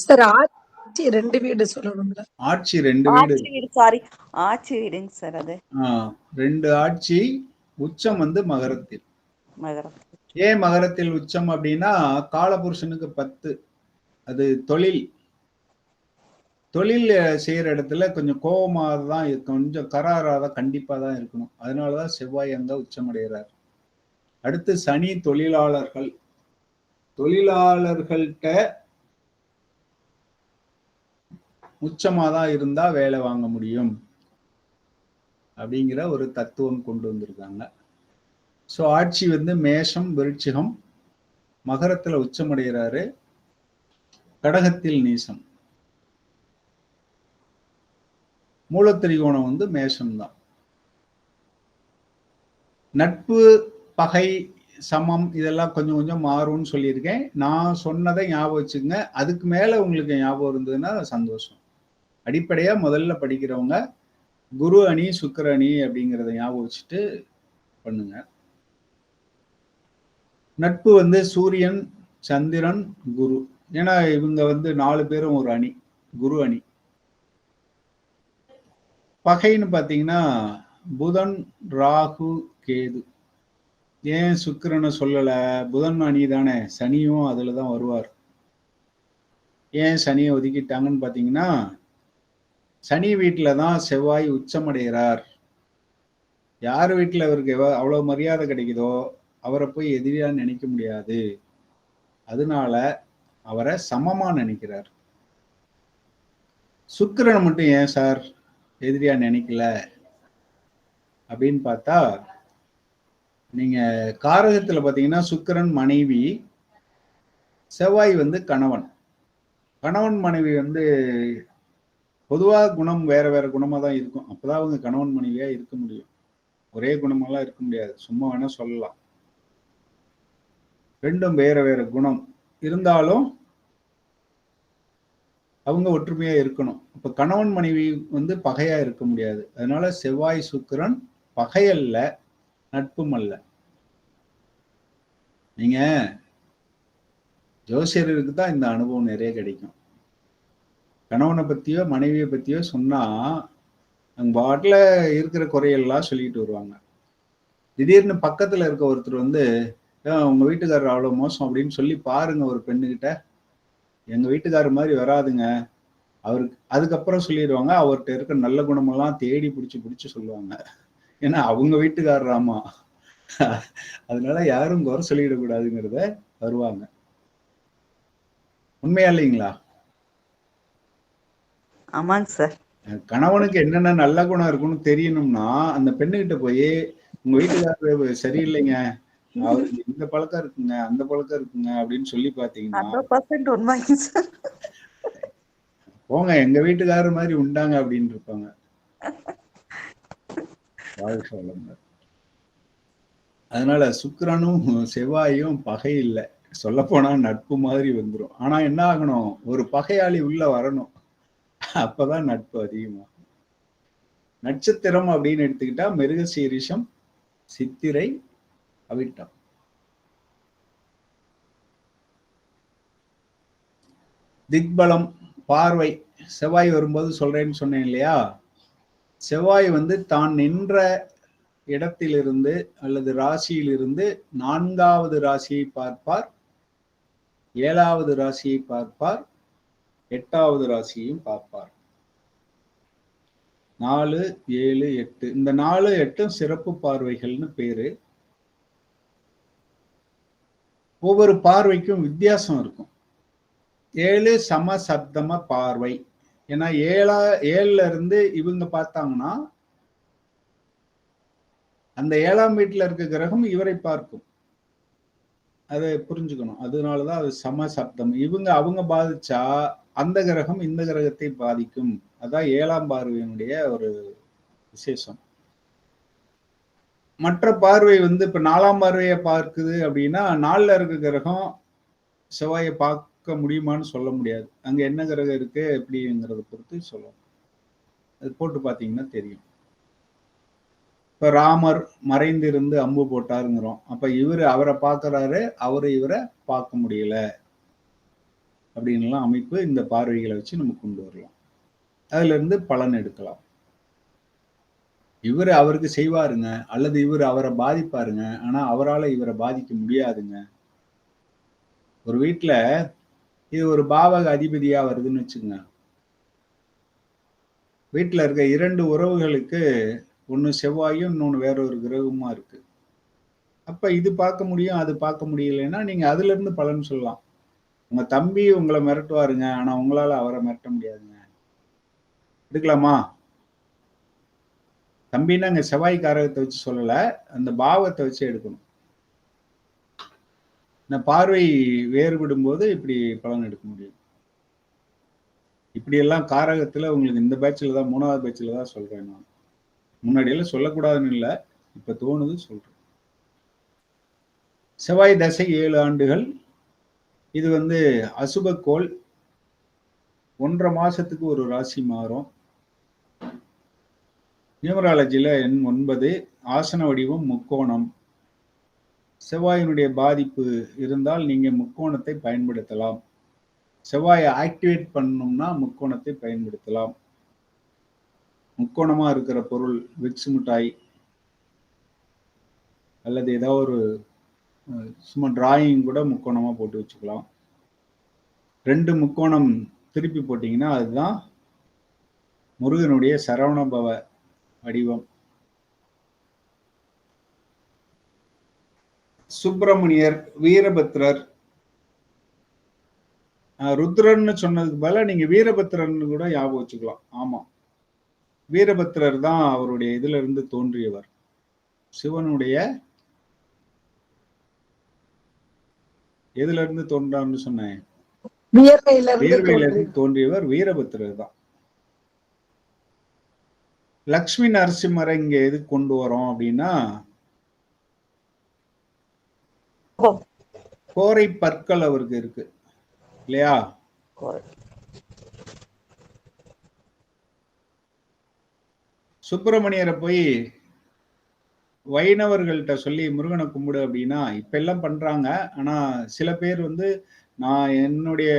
சார் ஆட்சி 2 வீடு சொல்லணும்ல. ஆட்சி 2 வீடு. சாரி, ஆட்சி வீடுங்க சார். அது 2 ஆட்சி. உச்சம் வந்து மகரத்தில். ஏன் மகரத்தில் உச்சம் அப்படின்னா காலபுருஷனுக்கு 10. அது தொழில். தொழில் செய்யற இடத்துல கொஞ்சம் கோபமா தான் இருக்கும், கொஞ்சம் கராராதான் கண்டிப்பா தான் இருக்கணும். அதனாலதான் செவ்வாய் அங்க உச்சமடைகிறார். அடுத்து சனி தொழிலாளர்கள். தொழிலாளர்கள்ட்ட உச்சமாதான் இருந்தா வேலை வாங்க முடியும் அப்படிங்கிற ஒரு தத்துவம் கொண்டு வந்திருக்காங்க. ஸோ ஆட்சி வந்து மேஷம், விருச்சிகம், மகரத்துல உச்சமடைகிறாரு, கடகத்தில் நீசம். மூலத்திரிகோணம் வந்து மேஷம்தான். நட்பு, பகை, சமம் இதெல்லாம் கொஞ்சம் கொஞ்சம் மாறும்னு சொல்லியிருக்கேன். நான் சொன்னதை ஞாபகம் வச்சுங்க. அதுக்கு மேல உங்களுக்கு ஞாபகம் இருந்ததுன்னா சந்தோஷம். அடிப்படையா முதல்ல படிக்கிறவங்க குரு அணி, சுக்கிர அணி அப்படிங்கிறத ஞாபகம் வச்சுட்டு பண்ணுங்க. நட்பு வந்து சூரியன், சந்திரன், குரு. ஏன்னா இவங்க வந்து 4 பேரும் ஒரு அணி, குரு அணி. பகைன்னு பாத்தீங்கன்னா புதன், ராகு, கேது. ஏன் சுக்கிரனை சொல்லல? புதன் அணி தானே, சனியும் அதுலதான் வருவார். ஏன் சனியை ஒதுக்கிட்டாங்கன்னு பாத்தீங்கன்னா சனி வீட்டுல தான் செவ்வாய் உச்சமடைகிறார். யார் வீட்டுல அவருக்கு அவ்வளவு மரியாதை கிடைக்குதோ அவரை போய் எதிரியா நினைக்க முடியாது. அதனால அவரை சமமா நினைக்கிறார். சுக்கிரனை மட்டும் ஏன் சார் எதிரியா நினைக்கல அப்படின்னு பார்த்தா, நீங்க காரகத்துல பாத்தீங்கன்னா சுக்கிரன் மனைவி, செவ்வாய் வந்து கணவன். கணவன் மனைவி வந்து பொதுவா குணம் வேற வேற குணமா தான் இருக்கும். அப்பதான் அவங்க கணவன் மனைவியா இருக்க முடியும். ஒரே குணமெல்லாம் இருக்க முடியாது. சும்மா வேணா சொல்லலாம். ரெண்டும் வேற வேற குணம் இருந்தாலும் அவங்க ஒற்றுமையா இருக்கணும். இப்ப கணவன் மனைவி வந்து பகையா இருக்க முடியாது. அதனால செவ்வாய் சுக்கிரன் பகையல்ல, நட்பும் அல்ல. நீங்க ஜோசியருக்கு தான் இந்த அனுபவம் நிறைய கிடைக்கும். கணவனை பத்தியோ மனைவியை பத்தியோ சொன்னா அவங்க பாட்டுல இருக்கிற குறையெல்லாம் சொல்லிட்டு வருவாங்க. திடீர்னு பக்கத்துல இருக்க ஒருத்தர் வந்து உங்க வீட்டுக்காரர் அவ்வளவு மோசம் அப்படின்னு சொல்லி பாருங்க ஒரு பெண்ணுகிட்ட. எங்க வீட்டுக்காரர் மாதிரி வராதுங்க. அவருக்கு அதுக்கப்புறம் சொல்லிடுவாங்க, அவர்கிட்ட இருக்க நல்ல குணமெல்லாம் தேடி பிடிச்சு சொல்லுவாங்க. ஏன்னா அவங்க வீட்டுக்காரராமா. அதனால யாரும் குறை சொல்லிடக்கூடாதுங்கிறத வருவாங்க. உண்மையா இல்லைங்களா? ஆமாங்க சார். கணவனுக்கு என்னென்ன நல்ல குணம் இருக்குன்னு தெரியணும்னா அந்த பெண்ணுகிட்ட போய் உங்க வீட்டுக்காரர் சரியில்லைங்க, அவருக்கு இந்த பழக்கம் இருக்குங்க, அந்த பழக்கம் இருக்குங்க அப்படின்னு சொல்லி பாத்தீங்கன்னா 100% உண்மைங்க சார். போங்க எங்க வீட்டுக்காரர் மாதிரி உண்டாங்க அப்படின்னு இருப்பாங்க. வாழ்க வளமுடன். அதனால சுக்கிரனும் செவ்வாயும் பகை இல்லை, சொல்ல போனா நட்பு மாதிரி வந்துரும். ஆனா என்ன ஆகணும், ஒரு பகையாளி உள்ள வரணும், அப்பதான் நட்பு அதிகமாகும். நட்சத்திரம் அப்படின்னு எடுத்துக்கிட்டா மிருகசீரிஷம், சித்திரை, அவிட்டம். திக்பலம் பார்வை செவ்வாய் வரும்போது சொல்றேன்னு சொன்னேன் இல்லையா? செவ்வாய் வந்து தான் நின்ற இடத்திலிருந்து அல்லது ராசியிலிருந்து 4வது ராசியை பார்ப்பார், 7வது ராசியை பார்ப்பார், 8வது ராசியையும் பார்ப்பார். 4, 7, 8 இந்த 4, 8 சிறப்பு பார்வைகள்னு பேரு. ஒவ்வொரு பார்வைக்கும் வித்தியாசம் இருக்கும். 7 சமசப்தம பார்வை. ஏன்னா 7ல இருந்து இவங்க பார்த்தாங்கன்னா அந்த 7ஆம் வீட்டுல இருக்க கிரகம் இவரை பார்க்கும். அதை புரிஞ்சுக்கணும். அதனாலதான் அது சமசப்தம். அவங்க பாதிச்சா அந்த கிரகம் இந்த கிரகத்தை பாதிக்கும். அதான் 7ஆம் பார்வையினுடைய ஒரு விசேஷம். மற்ற பார்வை வந்து இப்ப 4ஆம் பார்வையை பார்க்குது அப்படின்னா 4ல இருக்க கிரகம் செவ்வாயை பார்க்க முடியுமான்னு சொல்ல முடியாது. அங்க என்ன கிரகம் இருக்கு எப்படிங்கிறத பொறுத்து சொல்லலாம். அது போட்டு பார்த்தீங்கன்னா தெரியும். இப்ப ராமர் மறைந்திருந்து அம்பு போட்டாருங்கிறோம். அப்ப அவரை பார்க்கறாரு, இவரை பார்க்க முடியல அப்படின்லாம் அமைப்பு இந்த பார்வைகளை வச்சு நம்ம கொண்டு வரலாம். அதுல இருந்து பலன் எடுக்கலாம். அவருக்கு செய்வாருங்க, அல்லது அவரை பாதிப்பாருங்க, ஆனா அவரால இவரை பாதிக்க முடியாதுங்க. ஒரு வீட்டுல இது ஒரு பாவக அதிபதியா வருதுன்னு வச்சுங்க. வீட்டுல இருக்க 2 உறவுகளுக்கு ஒண்ணு செவ்வாயும் இன்னொன்னு வேற ஒரு கிரகமா இருக்கு. அப்ப இது பார்க்க முடியும், அது பார்க்க முடியலைன்னா நீங்க அதுல இருந்து பலன் சொல்லலாம். உங்க தம்பி உங்களை மிரட்டுவாருங்க, ஆனா உங்களால அவரை மிரட்ட முடியாதுங்க. எடுக்கலாமா? தம்பின்னா அங்க செவ்வாய் காரகத்தை வச்சு சொல்லல, அந்த பாவத்தை வச்சு எடுக்கணும். இந்த பார்வை வேறுபடும் போது இப்படி பலன் எடுக்க முடியும். இப்படி எல்லாம் காரகத்துல உங்களுக்கு இந்த பேட்ச்ல தான் 3வது பேட்ச்ல தான் சொல்றேன். நான் முன்னாடியெல்லாம் சொல்லக்கூடாதுன்னு இல்லை, இப்ப தோணுது சொல்றேன். செவ்வாய் தசை 7 ஆண்டுகள். இது வந்து அசுபக்கோள். 1.5 மாசத்துக்கு ஒரு ராசி மாறும். நியூமராலஜில எண் 9. ஆசன வடிவம் முக்கோணம். செவ்வாயினுடைய பாதிப்பு இருந்தால் நீங்க முக்கோணத்தை பயன்படுத்தலாம். செவ்வாயை ஆக்டிவேட் பண்ணணும்னா முக்கோணத்தை பயன்படுத்தலாம். முக்கோணமா இருக்கிற பொருள் விக்ஸ் மிட்டாய் அல்லது ஏதாவது ஒரு சும்மா டிராயிங் கூட முக்கோணமா போட்டு வச்சுக்கலாம். 2 முக்கோணம் திருப்பி போட்டீங்கன்னா அதுதான் முருகனுடைய சரவணபவ வடிவம். சுப்பிரமணியர், வீரபத்ரர், ருத்ரன்னு சொன்னதுக்கு பதிலா நீங்க வீரபத்ரன் கூட ஞாபகம் வச்சுக்கலாம். ஆமா, வீரபத்ரர் தான் அவருடைய இதுல இருந்து தோன்றியவர். சிவனுடைய எதுல இருந்து தோன்றான்னு சொன்னேன், வியர்வையில இருந்து தோன்றியவர் வீரபத்ரர் தான். லக்ஷ்மி நரசிம்மரை இங்க எதுக்கு கொண்டு வரோம் அப்படின்னா, கோரை பற்கள் அவருக்கு இருக்கு இல்லையா? சுப்பிரமணியரை போய் வைணவர்கள்ட்ட சொல்லி முருகனை கும்பிடு அப்படின்னா இப்ப எல்லாம் பண்றாங்க. ஆனா சில பேர் வந்து நான் என்னுடைய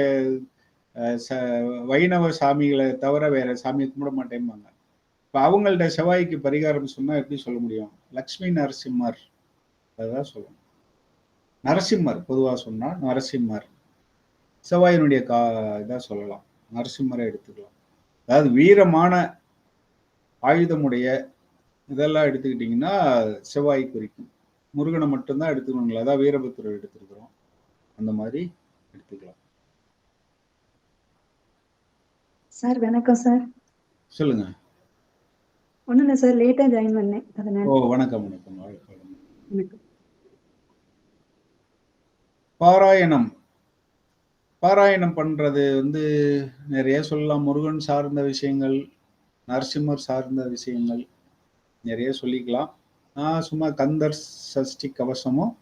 வைணவ சாமிகளை தவிர வேற சாமியை கும்பிட மாட்டேன்பாங்க. இப்ப அவங்கள்ட்ட செவ்வாய்க்கு பரிகாரம் சொன்னா எப்படி சொல்ல முடியும்? லக்ஷ்மி நரசிம்மர் அதான் சொல்லணும். நரசிம்மர் பொதுவா சொன்னா நரசிம்மர் செவ்வாயினுடைய இதா சொல்லலாம். நரசிம்மரை எடுத்துக்கலாம். அதாவது வீரமான ஆயுதமுடைய இதெல்லாம் எடுத்துக்கிட்டீங்கன்னா செவ்வாய் குறிக்கும். முருகனை மட்டும்தான் எடுத்துக்கணுங்களா, அதான் வீரபத்திரர் எடுத்துருக்கிறோம். அந்த மாதிரி எடுத்துக்கலாம். சார் வணக்கம் சார். சொல்லுங்க. ஒன்றும் இல்லை சார், லேட்டாக ஜாயின் பண்ணேன் அதனால. ஓ, வணக்கம் வணக்கம். வணக்கம். பாராயணம் பண்றது வந்து நிறைய சொல்லலாம். முருகன் சார்ந்த விஷயங்கள், நரசிம்மர் சார்ந்த விஷயங்கள் நிறைய சொல்லிக்கலாம். நான் சும்மா கந்தர் சஷ்டி கவசமும்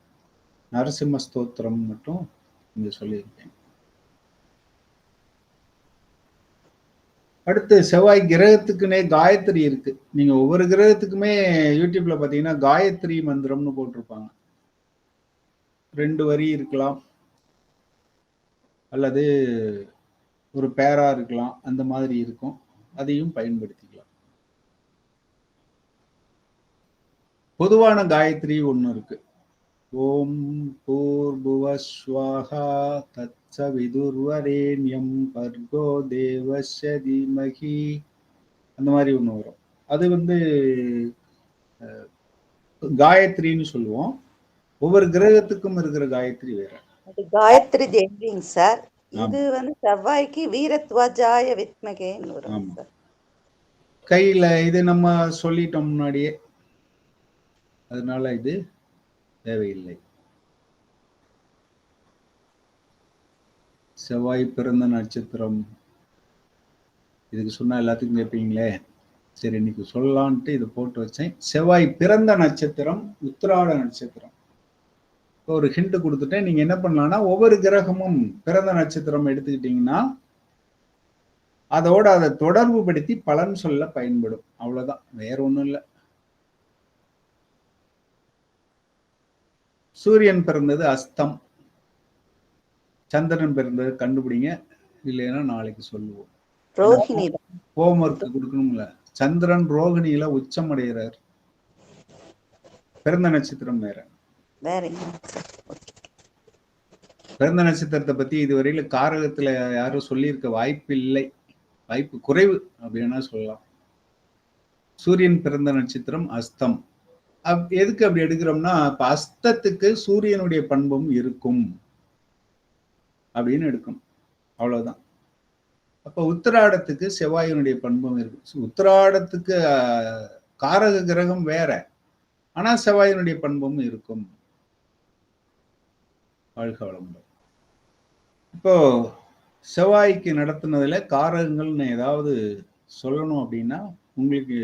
நரசிம்ம ஸ்தோத்திரம் மட்டும் இங்க சொல்லியிருக்கேன். அடுத்து செவ்வாய் கிரகத்துக்குனே காயத்ரி இருக்கு. நீங்க ஒவ்வொரு கிரகத்துக்குமே யூடியூப்ல பாத்தீங்கன்னா காயத்ரி மந்திரம்னு போட்டிருப்பாங்க. 2 வரி இருக்கலாம், அல்லது ஒரு பேரா இருக்கலாம், அந்த மாதிரி இருக்கும். அதையும் பயன்படுத்திக்கலாம். பொதுவான காயத்ரி ஒண்ணு இருக்கு. ஓம் பூர்புவஸ்வாஹா தத்சவிதுர்வரேண்யம் பர்கோ தேவஸ்ய தீமஹி, அந்த மாதிரி ஒண்ணு வரும். அது வந்து காயத்ரின்னு சொல்லுவோம். ஒவ்வொரு கிரகத்துக்கும் இருக்கிற காயத்ரி வேற. அது காயத்ரி தேவிங்க சார். இது வந்து செவ்வாய்க்கு வீரத்வஜாய வித்மகேன்னு வரும் சார். கையில இது நம்ம சொல்லிட்டோம் முன்னாடியே, அதனால இது தேவையில்லை. செவ்வாய் பிறந்த நட்சத்திரம் இதுக்கு சொன்னா எல்லாத்துக்கும் கேட்பீங்களே, சரி இன்னைக்கு சொல்லலான்ட்டு இதை போட்டு வச்சேன். செவ்வாய் பிறந்த நட்சத்திரம் உத்திராட நட்சத்திரம். ஒரு ஹிண்ட் கொடுத்துட்டேன். நீங்க என்ன பண்ணலாம்னா ஒவ்வொரு கிரகமும் பிறந்த நட்சத்திரம் எடுத்துக்கிட்டீங்கன்னா அதோட அதை தொடர்பு படுத்தி பலன் சொல்ல பயன்படும். அவ்வளவுதான், வேற ஒண்ணும் இல்லை. சூரியன் பிறந்தது அஸ்தம், சந்திரன் பிறந்தது கண்டுபிடிங்க, இல்லைன்னா நாளைக்கு சொல்லுவோம். ரோஹிணி ஹோம்ஒர்க் கொடுக்கணும்ல. சந்திரன் ரோகிணியில உச்சம் அடைகிறார். பிறந்த நட்சத்திரம் வேற. பிறந்த நட்சத்திரத்தை பத்தி இதுவரையில காரகத்துல யாரும் சொல்லியிருக்க வாய்ப்பு இல்லை, வாய்ப்பு குறைவு அப்படின்னா சொல்லலாம். சூரியன் பிறந்த நட்சத்திரம் அஸ்தம். எதுக்கு அப்படி எடுக்கிறோம்னா, இப்ப அஸ்தத்துக்கு சூரியனுடைய பண்பும் இருக்கும் அப்படின்னு எடுக்கணும், அவ்வளவுதான். அப்ப உத்திராடத்துக்கு செவ்வாயினுடைய பண்பும் இருக்கு. உத்திராடத்துக்கு காரக கிரகம் வேற, ஆனா செவ்வாயினுடைய பண்பும் இருக்கும். வாழ்க வளமுடன். இப்போ செவ்வாய்க்கு நடத்துனதுல காரகங்கள்னு ஏதாவது சொல்லணும் அப்படின்னா உங்களுக்கு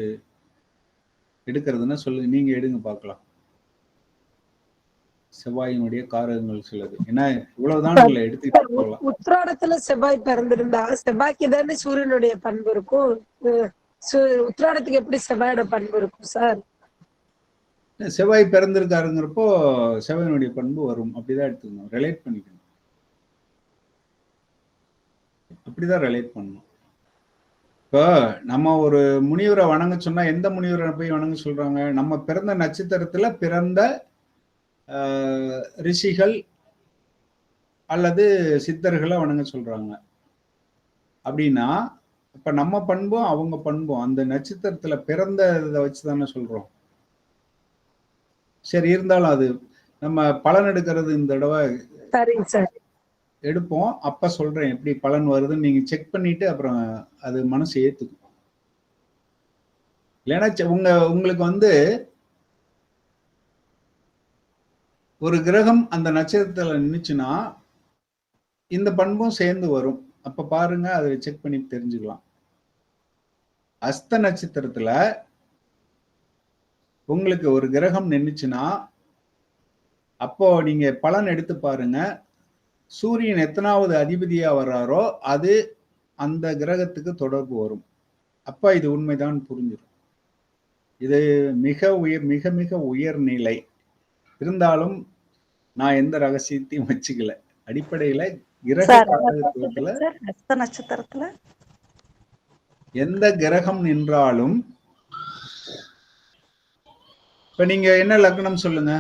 எடுக்கிறதுன்னா சொல்லுங்க, நீங்க எடுங்க பார்க்கலாம். செவ்வாயினுடைய காரகங்கள் சிலது. ஏன்னா இவ்வளவுதான் எடுத்துக்கிட்டு போகலாம். உத்திராடத்துல செவ்வாய் பிறந்திருந்தா செவ்வாய்க்கு தானே சூரியனுடைய பண்பு இருக்கும். உத்திராடத்துக்கு எப்படி செவ்வாயோட பண்பு இருக்கும் சார்? செவ்வாய் பிறந்திருக்காருங்கிறப்போ செவ்வாயினுடைய பண்பு வரும். அப்படிதான் எடுத்துக்கணும், ரிலேட் பண்ணிக்கணும். அப்படிதான் ரிலேட் பண்ணணும். இப்போ நம்ம ஒரு முனிவரை வணங்க சொன்னா எந்த முனிவரை போய் வணங்க சொல்றாங்க? நம்ம பிறந்த நட்சத்திரத்துல பிறந்த ரிஷிகள் அல்லது சித்தர்களை வணங்க சொல்றாங்க. அப்படின்னா இப்ப நம்ம பண்பும் அவங்க பண்பும் அந்த நட்சத்திரத்துல பிறந்த இதை வச்சுதானே சொல்றோம். சரி, இருந்தாலும் அது நம்ம பலன் எடுக்கிறது இந்த தடவை எடுப்போம். அப்ப சொல்றேன் எப்படி பலன் வருதுன்னு நீங்க செக் பண்ணிட்டு அப்புறம் அது மனசு ஏத்துக்கும். இல்லைன்னா உங்களுக்கு வந்து ஒரு கிரகம் அந்த நட்சத்திரத்துல நின்னுச்சுன்னா இந்த பண்பும் சேர்ந்து வரும். அப்ப பாருங்க, அதை செக் பண்ணி தெரிஞ்சுக்கலாம். அஸ்த நட்சத்திரத்துல உங்களுக்கு ஒரு கிரகம் நின்னுச்சுன்னா அப்போ நீங்க பலன் எடுத்து பாருங்க. சூரியன் எத்தனாவது அதிபதியா வர்றாரோ அது அந்த கிரகத்துக்கு தொடர்பு வரும். அப்ப இது உண்மைதான் புரிஞ்சிடும். இது மிக மிக உயர்நிலை. இருந்தாலும் நான் எந்த ரகசியத்தையும் வச்சுக்கல. அடிப்படையில கிரக நட்சத்திரத்துல எந்த கிரகம் நின்றாலும், இப்ப நீங்க என்ன லக்னம் சொல்லுங்க?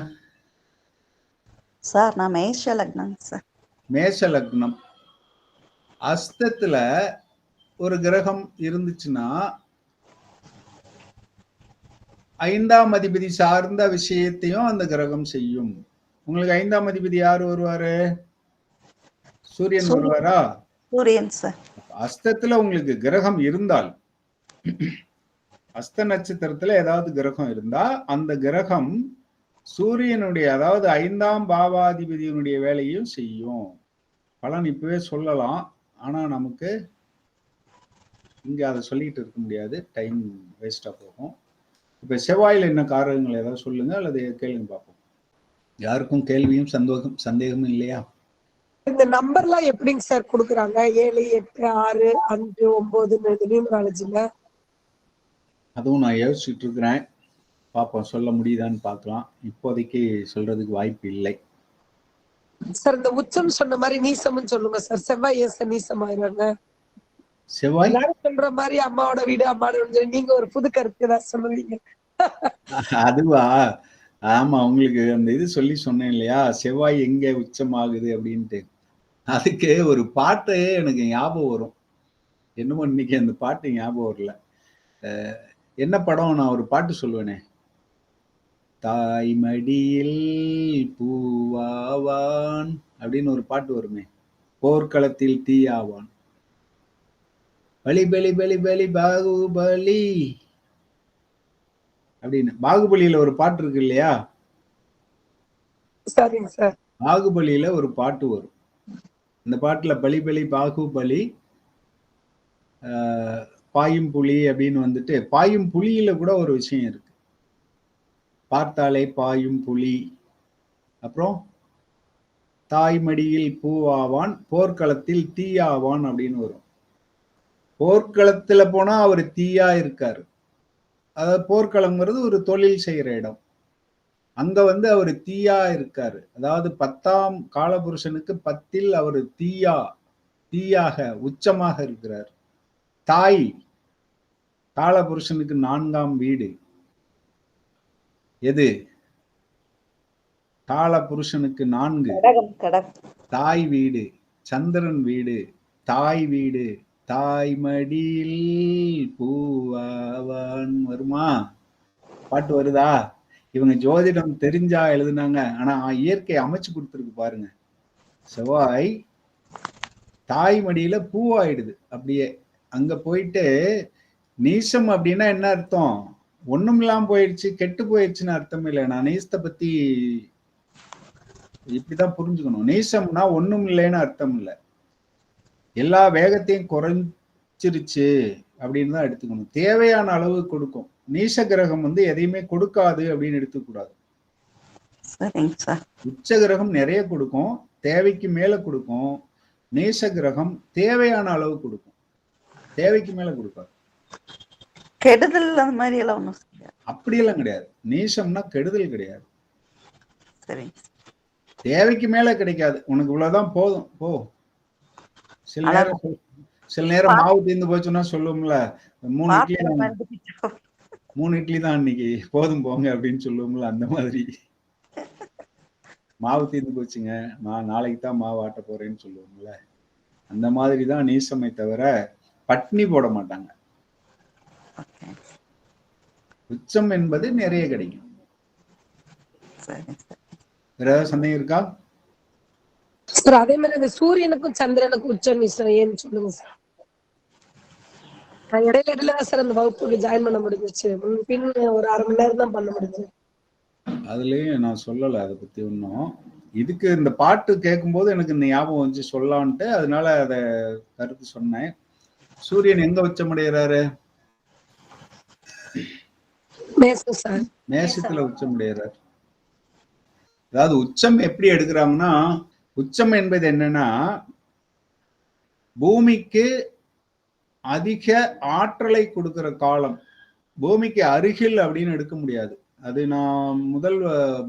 சார் நான் மேஷ லக்னம் சார். மேஷ லக்னம். அஸ்தத்துல ஒரு கிரகம் இருந்துச்சுன்னா 5ஆம் அதிபதி சார்ந்த விஷயத்தையும் அந்த கிரகம் செய்யும். உங்களுக்கு 5ஆம் அதிபதி யாரு வருவாரு? சூரியன் வருவாரா? சூரியன் சார். அஸ்தத்துல உங்களுக்கு கிரகம் இருந்தால், அஸ்த நட்சத்திரத்துல ஏதாவது கிரகம் இருந்தா அந்த கிரகம் சூரியனுடைய அதாவது 5ஆம் பாவாதிபதியினுடைய வேலையும் செய்யும். பலன் இப்பவே சொல்லலாம், ஆனா நமக்கு இங்க அதை சொல்லிட்டு இருக்க முடியாது, டைம் வேஸ்டா போகும். இப்ப செவ்வாயில என்ன காரணங்கள் ஏதாவது சொல்லுங்க அல்லது கேளுங்க பார்ப்போம். யாருக்கும் கேள்வியும் சந்தேகமும் இல்லையா? இந்த நம்பர்லாம் எப்படிங்க சார் கொடுக்குறாங்க? 7, 8, 6, 5, 9 நியூமராலஜில? அதுவும் நான் யோசிச்சுட்டு இருக்கிறேன். பார்ப்போம், சொல்ல முடியுதான்னு பார்க்கலாம். இப்போதைக்கு சொல்றதுக்கு வாய்ப்பு இல்லை. சார் இந்த உச்சம் சொன்ன மாதிரி நீசம்னு சொல்லுங்க சார். செவ்வாய் ஏன் சார் நீசம் ஆயிடுறாங்க? செவ்வாய் எல்லாரும் சொல்ற மாதிரி அம்மாவோட வீடு அம்மாவோட வீடு, நீங்க ஒரு புது கருத்து தான் சொல்லுவீங்க. அதுவா? ஆமா, உங்களுக்கு அந்த இது சொன்னேன் இல்லையா, செவ்வாய் எங்க உச்சமாகுது அப்படின்ட்டு. அதுக்கு ஒரு பாட்டு எனக்கு ஞாபகம் வரும். என்னமோ இன்னைக்கு அந்த பாட்டு ஞாபகம் வரல. என்ன படம்? நான் ஒரு பாட்டு சொல்லுவேனே, தாய்மடியில் பூவாவான் அப்படின்னு ஒரு பாட்டு வருமே, போர்க்களத்தில் தீயாவான், பலி பலி பலி பலி பாகுபலி அப்படின்னு. பாகுபலியில ஒரு பாட்டு இருக்கு இல்லையா? சரிங்க சார். பாகுபலியில ஒரு பாட்டு வரும். இந்த பாட்டுல பலி பலி பாகுபலி பாயும் புலி அப்படின்னு வந்துட்டு, பாயும் புலியில கூட ஒரு விஷயம் இருக்கு. பார்த்தாலே பாயும் புலி, அப்புறம் தாய்மடியில் பூவாவான், போர்க்களத்தில் தீயாவான் அப்படின்னு வரும். போர்க்களத்துல போனா அவர் தீயா இருக்காரு. அதாவது போர்க்களம்ங்கிறது ஒரு தொழில் செய்யற இடம். அங்க வந்து அவர் தீயா இருக்காரு. அதாவது 10ஆம் காலபுருஷனுக்கு 10ல் அவர் தீயாக உச்சமாக இருக்கிறார். தாய் காலபுருஷனுக்கு 4ஆம் வீடு எது? காலபுருஷனுக்கு 4 தாய் வீடு, சந்திரன் வீடு, தாய் வீடு, தாய்மடியில் பூவாவான் வருமா? பாட்டு வருதா? இவங்க ஜோதிடம் தெரிஞ்சா எழுதுனாங்க, ஆனா இயற்கை அமைச்சு கொடுத்துருக்கு பாருங்க. செவ்வாய் தாய்மடியில பூவாயிடுது. அப்படியே அங்க போயிட்டு நீசம் அப்படின்னா என்ன அர்த்தம்? ஒண்ணும் இல்லாம போயிடுச்சு, கெட்டு போயிடுச்சுன்னு அர்த்தம் இல்லை. நான் நீசத்தை பத்தி இப்படிதான் புரிஞ்சுக்கணும். நீசம்னா ஒண்ணும் இல்லைன்னு அர்த்தம் இல்லை, எல்லா வேகத்தையும் குறைஞ்சிருச்சு அப்படின்னு தான் எடுத்துக்கணும். தேவையான அளவு கொடுக்கும். நீச கிரகம் வந்து எதையுமே கொடுக்காது அப்படின்னு எடுத்துக்கூடாது. உச்ச கிரகம் நிறைய கொடுக்கும், தேவைக்கு மேல கொடுக்கும். நீச கிரகம் தேவையான அளவு கொடுக்கும், தேவைக்கு மேல கொடுக்காது. கெடுதல் அந்த மாதிரி எல்லாம் ஒண்ணும் அப்படியெல்லாம் கிடையாது. நீசம்னா கெடுதல் கிடையாது. தேவைக்கு மேல கிடைக்காது. உனக்கு இவ்வளவுதான் போதும் போ. சில நேரம் மாவு தீர்ந்து போச்சுன்னா சொல்லுவோம்ல, 3 இட்லி தான் அன்னைக்கு, போதும் போங்க அப்படின்னு சொல்லுவோம்ல, அந்த மாதிரி. மாவு தீர்ந்து போச்சுங்க, நான் நாளைக்கு தான் மாவு ஆட்ட போறேன்னு சொல்லுவோம்ல, அந்த மாதிரிதான் நீசமை தவிர பட்னி போட மாட்டாங்க. உச்சம் என்பது நிறைய கிடைக்கும். வேற ஏதாவது சந்தேகம் இருக்கா சார்? அதே மாதிரி அந்த சூரியனுக்கும் சந்திரனுக்கும் உச்ச நீசம் ஏன்னு சொல்லுங்க சார். நான் இடையில தான் சார் அந்த வகுப்புக்கு ஜாயின் பண்ண முடிஞ்சிச்சு. பின் ஒரு 1/2 மணி நேரம் தான் பண்ண முடிஞ்சு. அதுலயும் நான் சொல்லல அதை பத்தி ஒன்னும். இதுக்கு இந்த பாட்டு கேட்கும்போது எனக்கு இந்த ஞாபகம் வந்து சொல்லலான்ட்டு, அதனால அத கருத்து சொன்னேன். சூரியன் எங்க உச்சமடைகிறாரு? மேசம் சார். மேசத்துல உச்சமடைகிறார். அதாவது உச்சம் எப்படி எடுக்கிறாங்கன்னா, உச்சம் என்பது என்னன்னா, பூமிக்கு அதிக ஆற்றலை கொடுக்கிற காலம். பூமிக்கு அருகில் அப்படின்னு எடுக்க முடியாது. அது நான் முதல்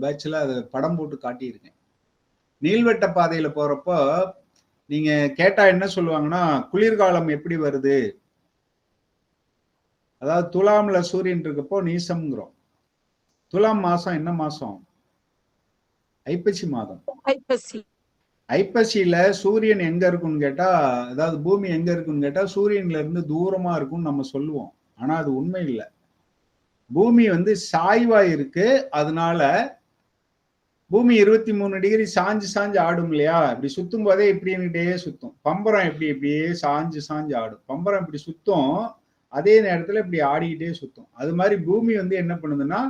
பேட்ச்ல அதை படம் போட்டு காட்டியிருக்கேன். நீள்வட்ட பாதையில போறப்போ நீங்க கேட்டா என்ன சொல்லுவாங்கன்னா, குளிர்காலம் எப்படி வருது, அதாவது துலாம்ல சூரியன் இருக்கப்போ நீசம்ங்கிறோம். துலாம் மாசம் என்ன மாசம்? ஐப்பசி மாதம். ஐப்பசி. ஐப்பசியில சூரியன் எங்க இருக்குன்னு கேட்டா, அதாவது பூமி எங்க இருக்குன்னு கேட்டா சூரியன்ல இருந்து தூரமா இருக்கும்னு நம்ம சொல்லுவோம். ஆனா அது உண்மை இல்லை. பூமி வந்து சாய்வா இருக்கு. அதனால பூமி 23 டிகிரி சாஞ்சு சாஞ்சு ஆடும் இல்லையா? இப்படி சுத்தும் போதே இப்படின்னுட்டே சுத்தும். பம்பரம் எப்படி இப்படியே சாஞ்சு சாஞ்சு ஆடும். பம்பரம் இப்படி சுத்தும், அதே நேரத்துல இப்படி ஆடிக்கிட்டே சுத்தும். அது மாதிரி பூமி வந்து என்ன பண்ணுதுன்னா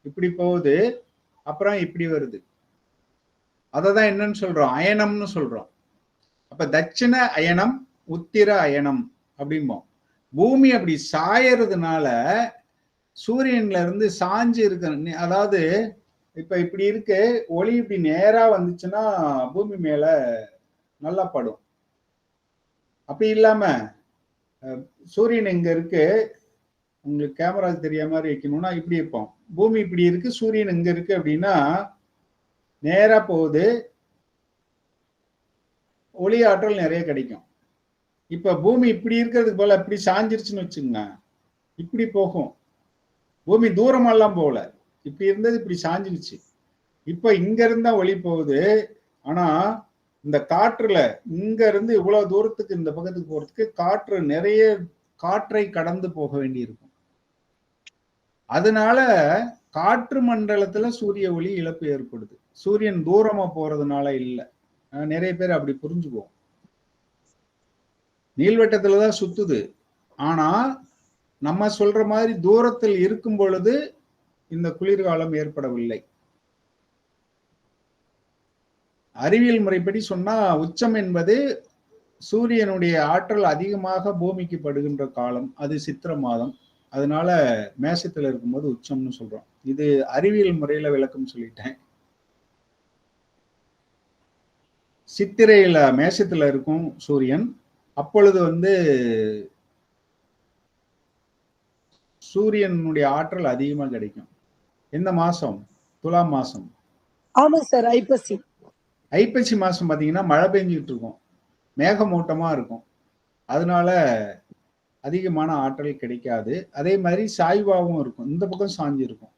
இப்படி போகுது, அப்புறம் இப்படி வருது. அததான் என்னன்னு சொல்றோம்? அயனம்னு சொல்றோம். அப்ப தட்சிண அயனம், உத்திர அயனம் அப்படிம்போம். பூமி அப்படி சாயறதுனால சூரியன்ல இருந்து சாஞ்சு இருக்க, அதாவது இப்ப இப்படி இருக்கு, ஒளி இப்படி நேரா வந்துச்சுன்னா பூமி மேல நல்லா படும். அப்படி இல்லாம சூரியன் இங்க இருக்கு, உங்களுக்கு கேமரா தெரிய மாதிரி வைக்கணும்னா இப்படி இருப்போம். பூமி இப்படி இருக்கு, சூரியன் இங்க இருக்கு அப்படின்னா நேரா போகுது, ஒளி ஆற்றல் நிறைய கிடைக்கும். இப்ப பூமி இப்படி இருக்கிறதுக்கு போல இப்படி சாஞ்சிருச்சுன்னு வச்சுங்க, இப்படி போகும். பூமி தூரமெல்லாம் போகல, இப்படி இருந்தது இப்படி சாஞ்சிருச்சு. இப்ப இங்க இருந்தா ஒளி போகுது. ஆனா இந்த காற்றுல இங்க இருந்து இவ்வளவு தூரத்துக்கு இந்த பக்கத்துக்கு போறதுக்கு காற்று நிறைய காற்றை கடந்து போக வேண்டி இருக்கும். அதனால காற்று மண்டலத்துல சூரிய ஒளி இழப்பு ஏற்படுது. சூரியன் தூரமா போறதுனால இல்லை. நிறைய பேர் அப்படி புரிஞ்சுக்குவோம். நீள்வட்டத்துலதான் சுத்துது. ஆனா நம்ம சொல்ற மாதிரி தூரத்தில் இருக்கும் பொழுது இந்த குளிர்காலம் ஏற்படவில்லை. அறிவியல் முறைப்படி சொன்னா உச்சம் என்பது சூரியனுடைய ஆற்றல் அதிகமாக பூமிக்கு படுகின்ற காலம். அது சித்திரை மாதம். அதனால மேசத்துல இருக்கும்போது உச்சம்னு சொல்றோம். இது அறிவியல் முறையில விளக்கம் சொல்லிட்டேன். சித்திரையில மேசத்துல இருக்கும் சூரியன். அப்பொழுது வந்து சூரியனுடைய ஆற்றல் அதிகமா கிடைக்கும். எந்த மாசம்? துலாம் மாசம். ஆமா சார், ஐப்பசி. ஐப்பசி மாசம் பாத்தீங்கன்னா மழை பெஞ்சிட்டு இருக்கும், மேகமூட்டமா இருக்கும். அதனால அதிகமான ஆற்றல் கிடைக்காது. அதே மாதிரி சாய்வாவும் இருக்கும், இந்த பக்கம் சாஞ்சு இருக்கும்.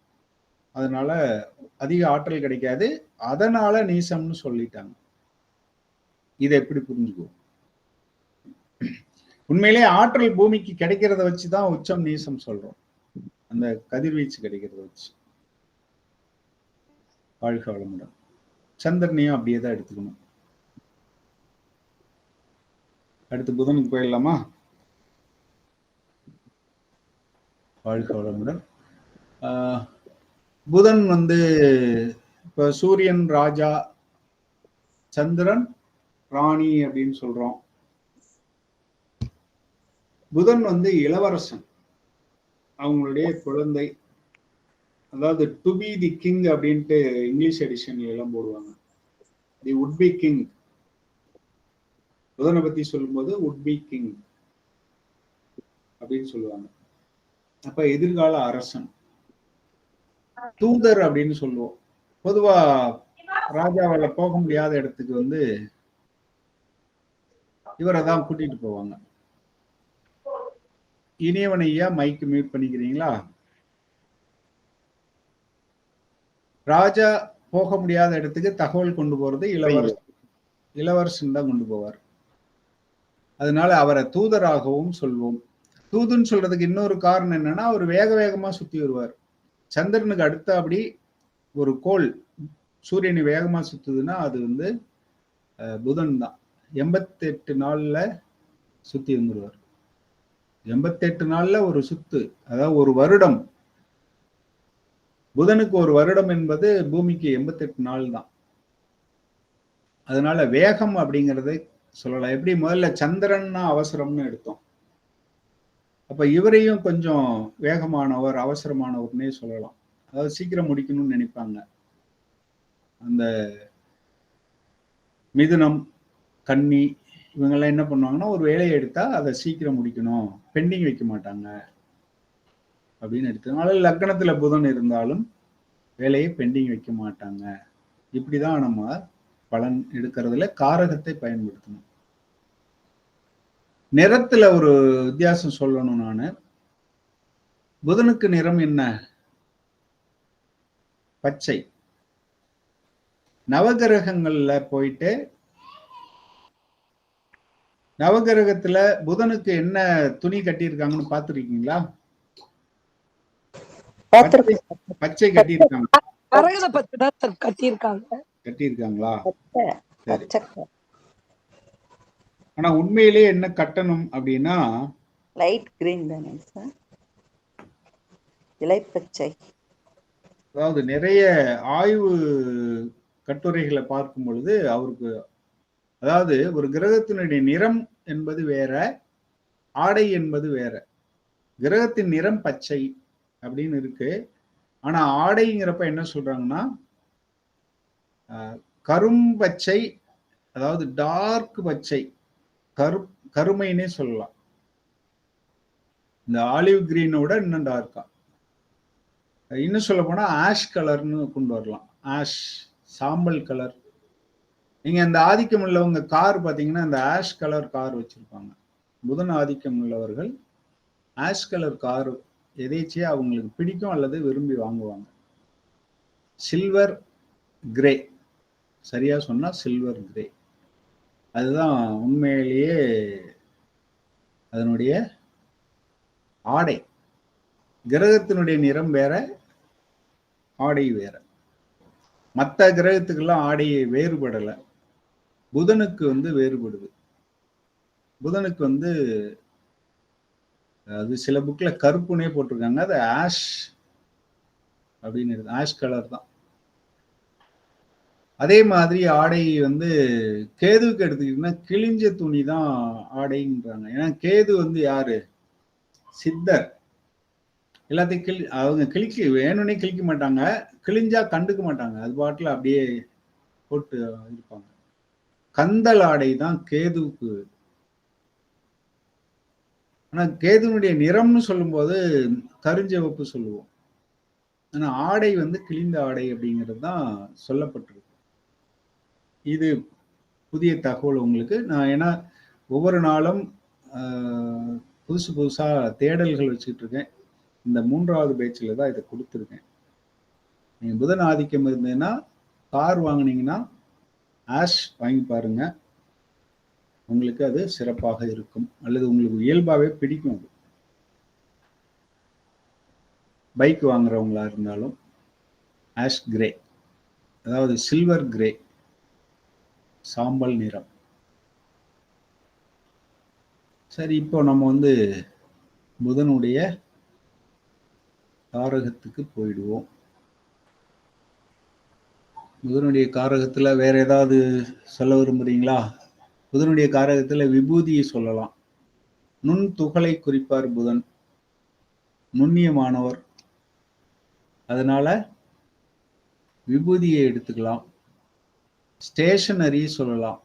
அதனால அதிக ஆற்றல் கிடைக்காது. அதனால நீசம்னு சொல்லிட்டாங்க. இதை எப்படி புரிஞ்சுக்குவோம்? உண்மையிலே ஆற்றல் பூமிக்கு கிடைக்கிறத வச்சுதான் உச்சம் நீசம் சொல்றோம். அந்த கதிர்வீச்சு கிடைக்கிறத வச்சு. வாழ்க வளமுடன். சந்திரனையும் அப்படியே தான் எடுத்துக்கணும். அடுத்து புதனுக்கு போயிடலாமா? வாழ்க வளமுடன். புதன் வந்து இப்ப சூரியன் ராஜா, சந்திரன் ராணி அப்படின்னு சொல்றோம். புதன் வந்து இளவரசன், அவங்களுடைய குழந்தை. அதாவது டு பி தி கிங் அப்படின்ட்டு இங்கிலீஷ் எடிஷன்ல எல்லாம் போடுவாங்க. தி வுட் பி கிங். புதனை பத்தி சொல்லும்போது வுட் பி கிங் அப்படின்னு சொல்லுவாங்க. அப்ப எதிர்கால அரசன். தூதர் அப்படின்னு சொல்லுவோம். பொதுவா ராஜாவால போக முடியாத இடத்துக்கு வந்து இவரை தான் கூட்டிட்டு போவாங்க. இனியவன் ஐயா, மைக்கு மியூட் பண்ணிக்கிறீங்களா? ராஜா போக முடியாத இடத்துக்கு தகவல் கொண்டு போறது இளவரசன் தான் கொண்டு போவார். அதனால அவரை தூதராகவும் சொல்வோம். தூதுன்னு சொல்றதுக்கு இன்னொரு காரணம் என்னன்னா, அவர் வேக வேகமா சுத்தி வருவார். சந்திரனுக்கு அடுத்த அப்படி ஒரு கோள் சூரியனை வேகமா சுத்துதுன்னா அது வந்து புதன் தான். 88 நாள்ல சுத்தி வந்துருவார். 88 நாள்ல ஒரு சுத்து, அதாவது ஒரு வருடம். புதனுக்கு ஒரு வருடம் என்பது பூமிக்கு 88 நாள் தான். அதனால வேகம் அப்படிங்கறதை சொல்லலாம். எப்படி முதல்ல சந்திரன்னா அவசரம்னு எடுத்தோம், அப்ப இவரையும் கொஞ்சம் வேகமானவர், அவசரமானவர்னே சொல்லலாம். அதாவது சீக்கிரம் முடிக்கணும்னு நினைப்பாங்க. அந்த மிதுனம், கன்னி இவங்கெல்லாம் என்ன பண்ணுவாங்கன்னா, ஒரு வேலையை எடுத்தா அதை சீக்கிரம் முடிக்கணும், பெண்டிங் வைக்க மாட்டாங்க அப்படின்னு எடுத்ததுனால லக்னத்துல புதன் இருந்தாலும் வேலையை பெண்டிங் வைக்க மாட்டாங்க. இப்படிதான் நம்ம பலன் எடுக்கிறதுல காரகத்தை பயன்படுத்தணும். நிறத்துல ஒரு வித்தியாசம் சொல்லணும். நானு புதனுக்கு நிறம் என்ன? பச்சை. நவகிரகங்கள்ல போயிட்டு நவகிரகத்துல புதனுக்கு என்ன துணி கட்டியிருக்காங்கன்னு பார்த்திருக்கீங்களா? பச்சை பச்சை கட்டியிருக்காங்க. கரகத பச்சை தான் சார் கட்டியிருக்காங்களா? சரி. பச்சை ஆனா உண்மையிலேயே என்ன கட்டணும் அப்படின்னா லைட் கிரீன் தானே சார், இலைப்பச்சை. அதாவது நிறைய ஆய்வு கட்டுரைகளை பார்க்கும் பொழுது அவருக்கு, அதாவது ஒரு கிரகத்தினுடைய நிறம் என்பது வேற, ஆடை என்பது வேற. கிரகத்தின் நிறம் பச்சை அப்படின்னு இருக்கு. ஆனா ஆடைங்கிறப்ப என்ன சொல்றாங்கன்னா கரும்பச்சை, அதாவது டார்க் பச்சை, கருமைன்னே சொல்லலாம். இந்த ஆலிவ் கிரீனோட இன்னும் டார்க்கா, இன்னும் சொல்ல போனா ஆஷ் கலர்னு கொண்டு வரலாம். ஆஷ், சாம்பல் கலர். நீங்க அந்த ஆதிக்கம் உள்ளவங்க கார் பாத்தீங்கன்னா அந்த ஆஷ் கலர் கார் வச்சிருப்பாங்க. புதன் ஆதிக்கம் உள்ளவர்கள் ஆஷ் கலர் கார் எதேச்சியா அவங்களுக்கு பிடிக்கும் அல்லது விரும்பி வாங்குவாங்க. சில்வர் கிரே, சரியா சொன்னா சில்வர் கிரே, அதுதான் உண்மையிலேயே அதனுடைய ஆடை. கிரகத்தினுடைய நிறம் வேற, ஆடை வேற. மற்ற கிரகத்துக்கெல்லாம் ஆடை வேறுபடலை, புதனுக்கு வேறுபடுது. புதனுக்கு அது சில புக்ல கருப்புனே போட்டிருக்காங்க, அது ஆஷ் அப்படின்னு இருக்கு, ஆஷ் கலர் தான். அதே மாதிரி ஆடை கேதுவுக்கு எடுத்துக்கிட்டீங்கன்னா கிழிஞ்ச துணி தான் ஆடைன்றாங்க. ஏன்னா கேது யாரு? சித்தர். எல்லாத்தையும் அவங்க வேணும்னே கிழிக்க மாட்டாங்க, கிழிஞ்சா கண்டுக்க மாட்டாங்க, அது பாட்டுல அப்படியே போட்டு இருப்பாங்க. கந்தல் ஆடை தான் கேதுவுக்கு. ஆனா கேதுனுடைய நிறம்னு சொல்லும்போது கருஞ்சிவப்பு சொல்லுவோம். ஆனா ஆடை கிழிந்த ஆடை அப்படிங்கிறது தான் சொல்லப்பட்டிருக்கு. இது புதிய தகவல் உங்களுக்கு. நான் ஏன்னா ஒவ்வொரு நாளும் புதுசு புதுசா தேடல்கள் வச்சுக்கிட்டு இருக்கேன். இந்த 3வது பேட்சில் தான் இதை கொடுத்துருக்கேன். நீங்கள் புதன் ஆதிக்கம் இருந்ததுன்னா கார் வாங்கினீங்கன்னா ஆஷ் வாங்கி பாருங்க, உங்களுக்கு அது சிறப்பாக இருக்கும். அல்லது உங்களுக்கு இயல்பாகவே பிடிக்கும். அது பைக் வாங்குறவங்களா இருந்தாலும் ஆஷ் கிரே, அதாவது சில்வர் கிரே, சாம்பல் நிறம். சரி, இப்போ நம்ம புதனுடைய காரகத்துக்கு போயிடுவோம். புதனுடைய காரகத்துல வேற ஏதாவது சொல்ல விரும்புறீங்களா? புதனுடைய காரகத்துல விபூதியை சொல்லலாம். நுண் துகளை குறிப்பார் புதன், நுண்ணியமானவர், அதனால விபூதியை எடுத்துக்கலாம். ஸ்டேஷனரி சொல்லலாம்.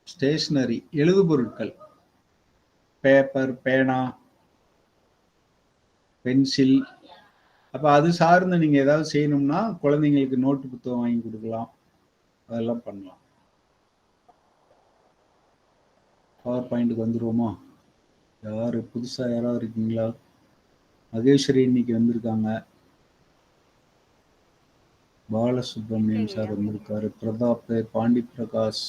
ஸ்டேஷனரி, எழுது பொருட்கள், பேப்பர், பேனா, பென்சில். அப்ப அது சார்ந்து நீங்க ஏதாவது செய்யணும்னா குழந்தைங்களுக்கு நோட்டு புத்தகம் வாங்கி கொடுக்கலாம், அதெல்லாம் பண்ணலாம். பவர் பாயிண்ட்டுக்கு வந்துருவோமா? யாரு புதுசா யாராவது இருக்கீங்களா? மகேஸ்வரி இன்னைக்கு வந்திருக்காங்க, பாலசுப்ரமணியம் சார் வந்திருக்காரு, பிரதாப், பாண்டி பிரகாஷ்,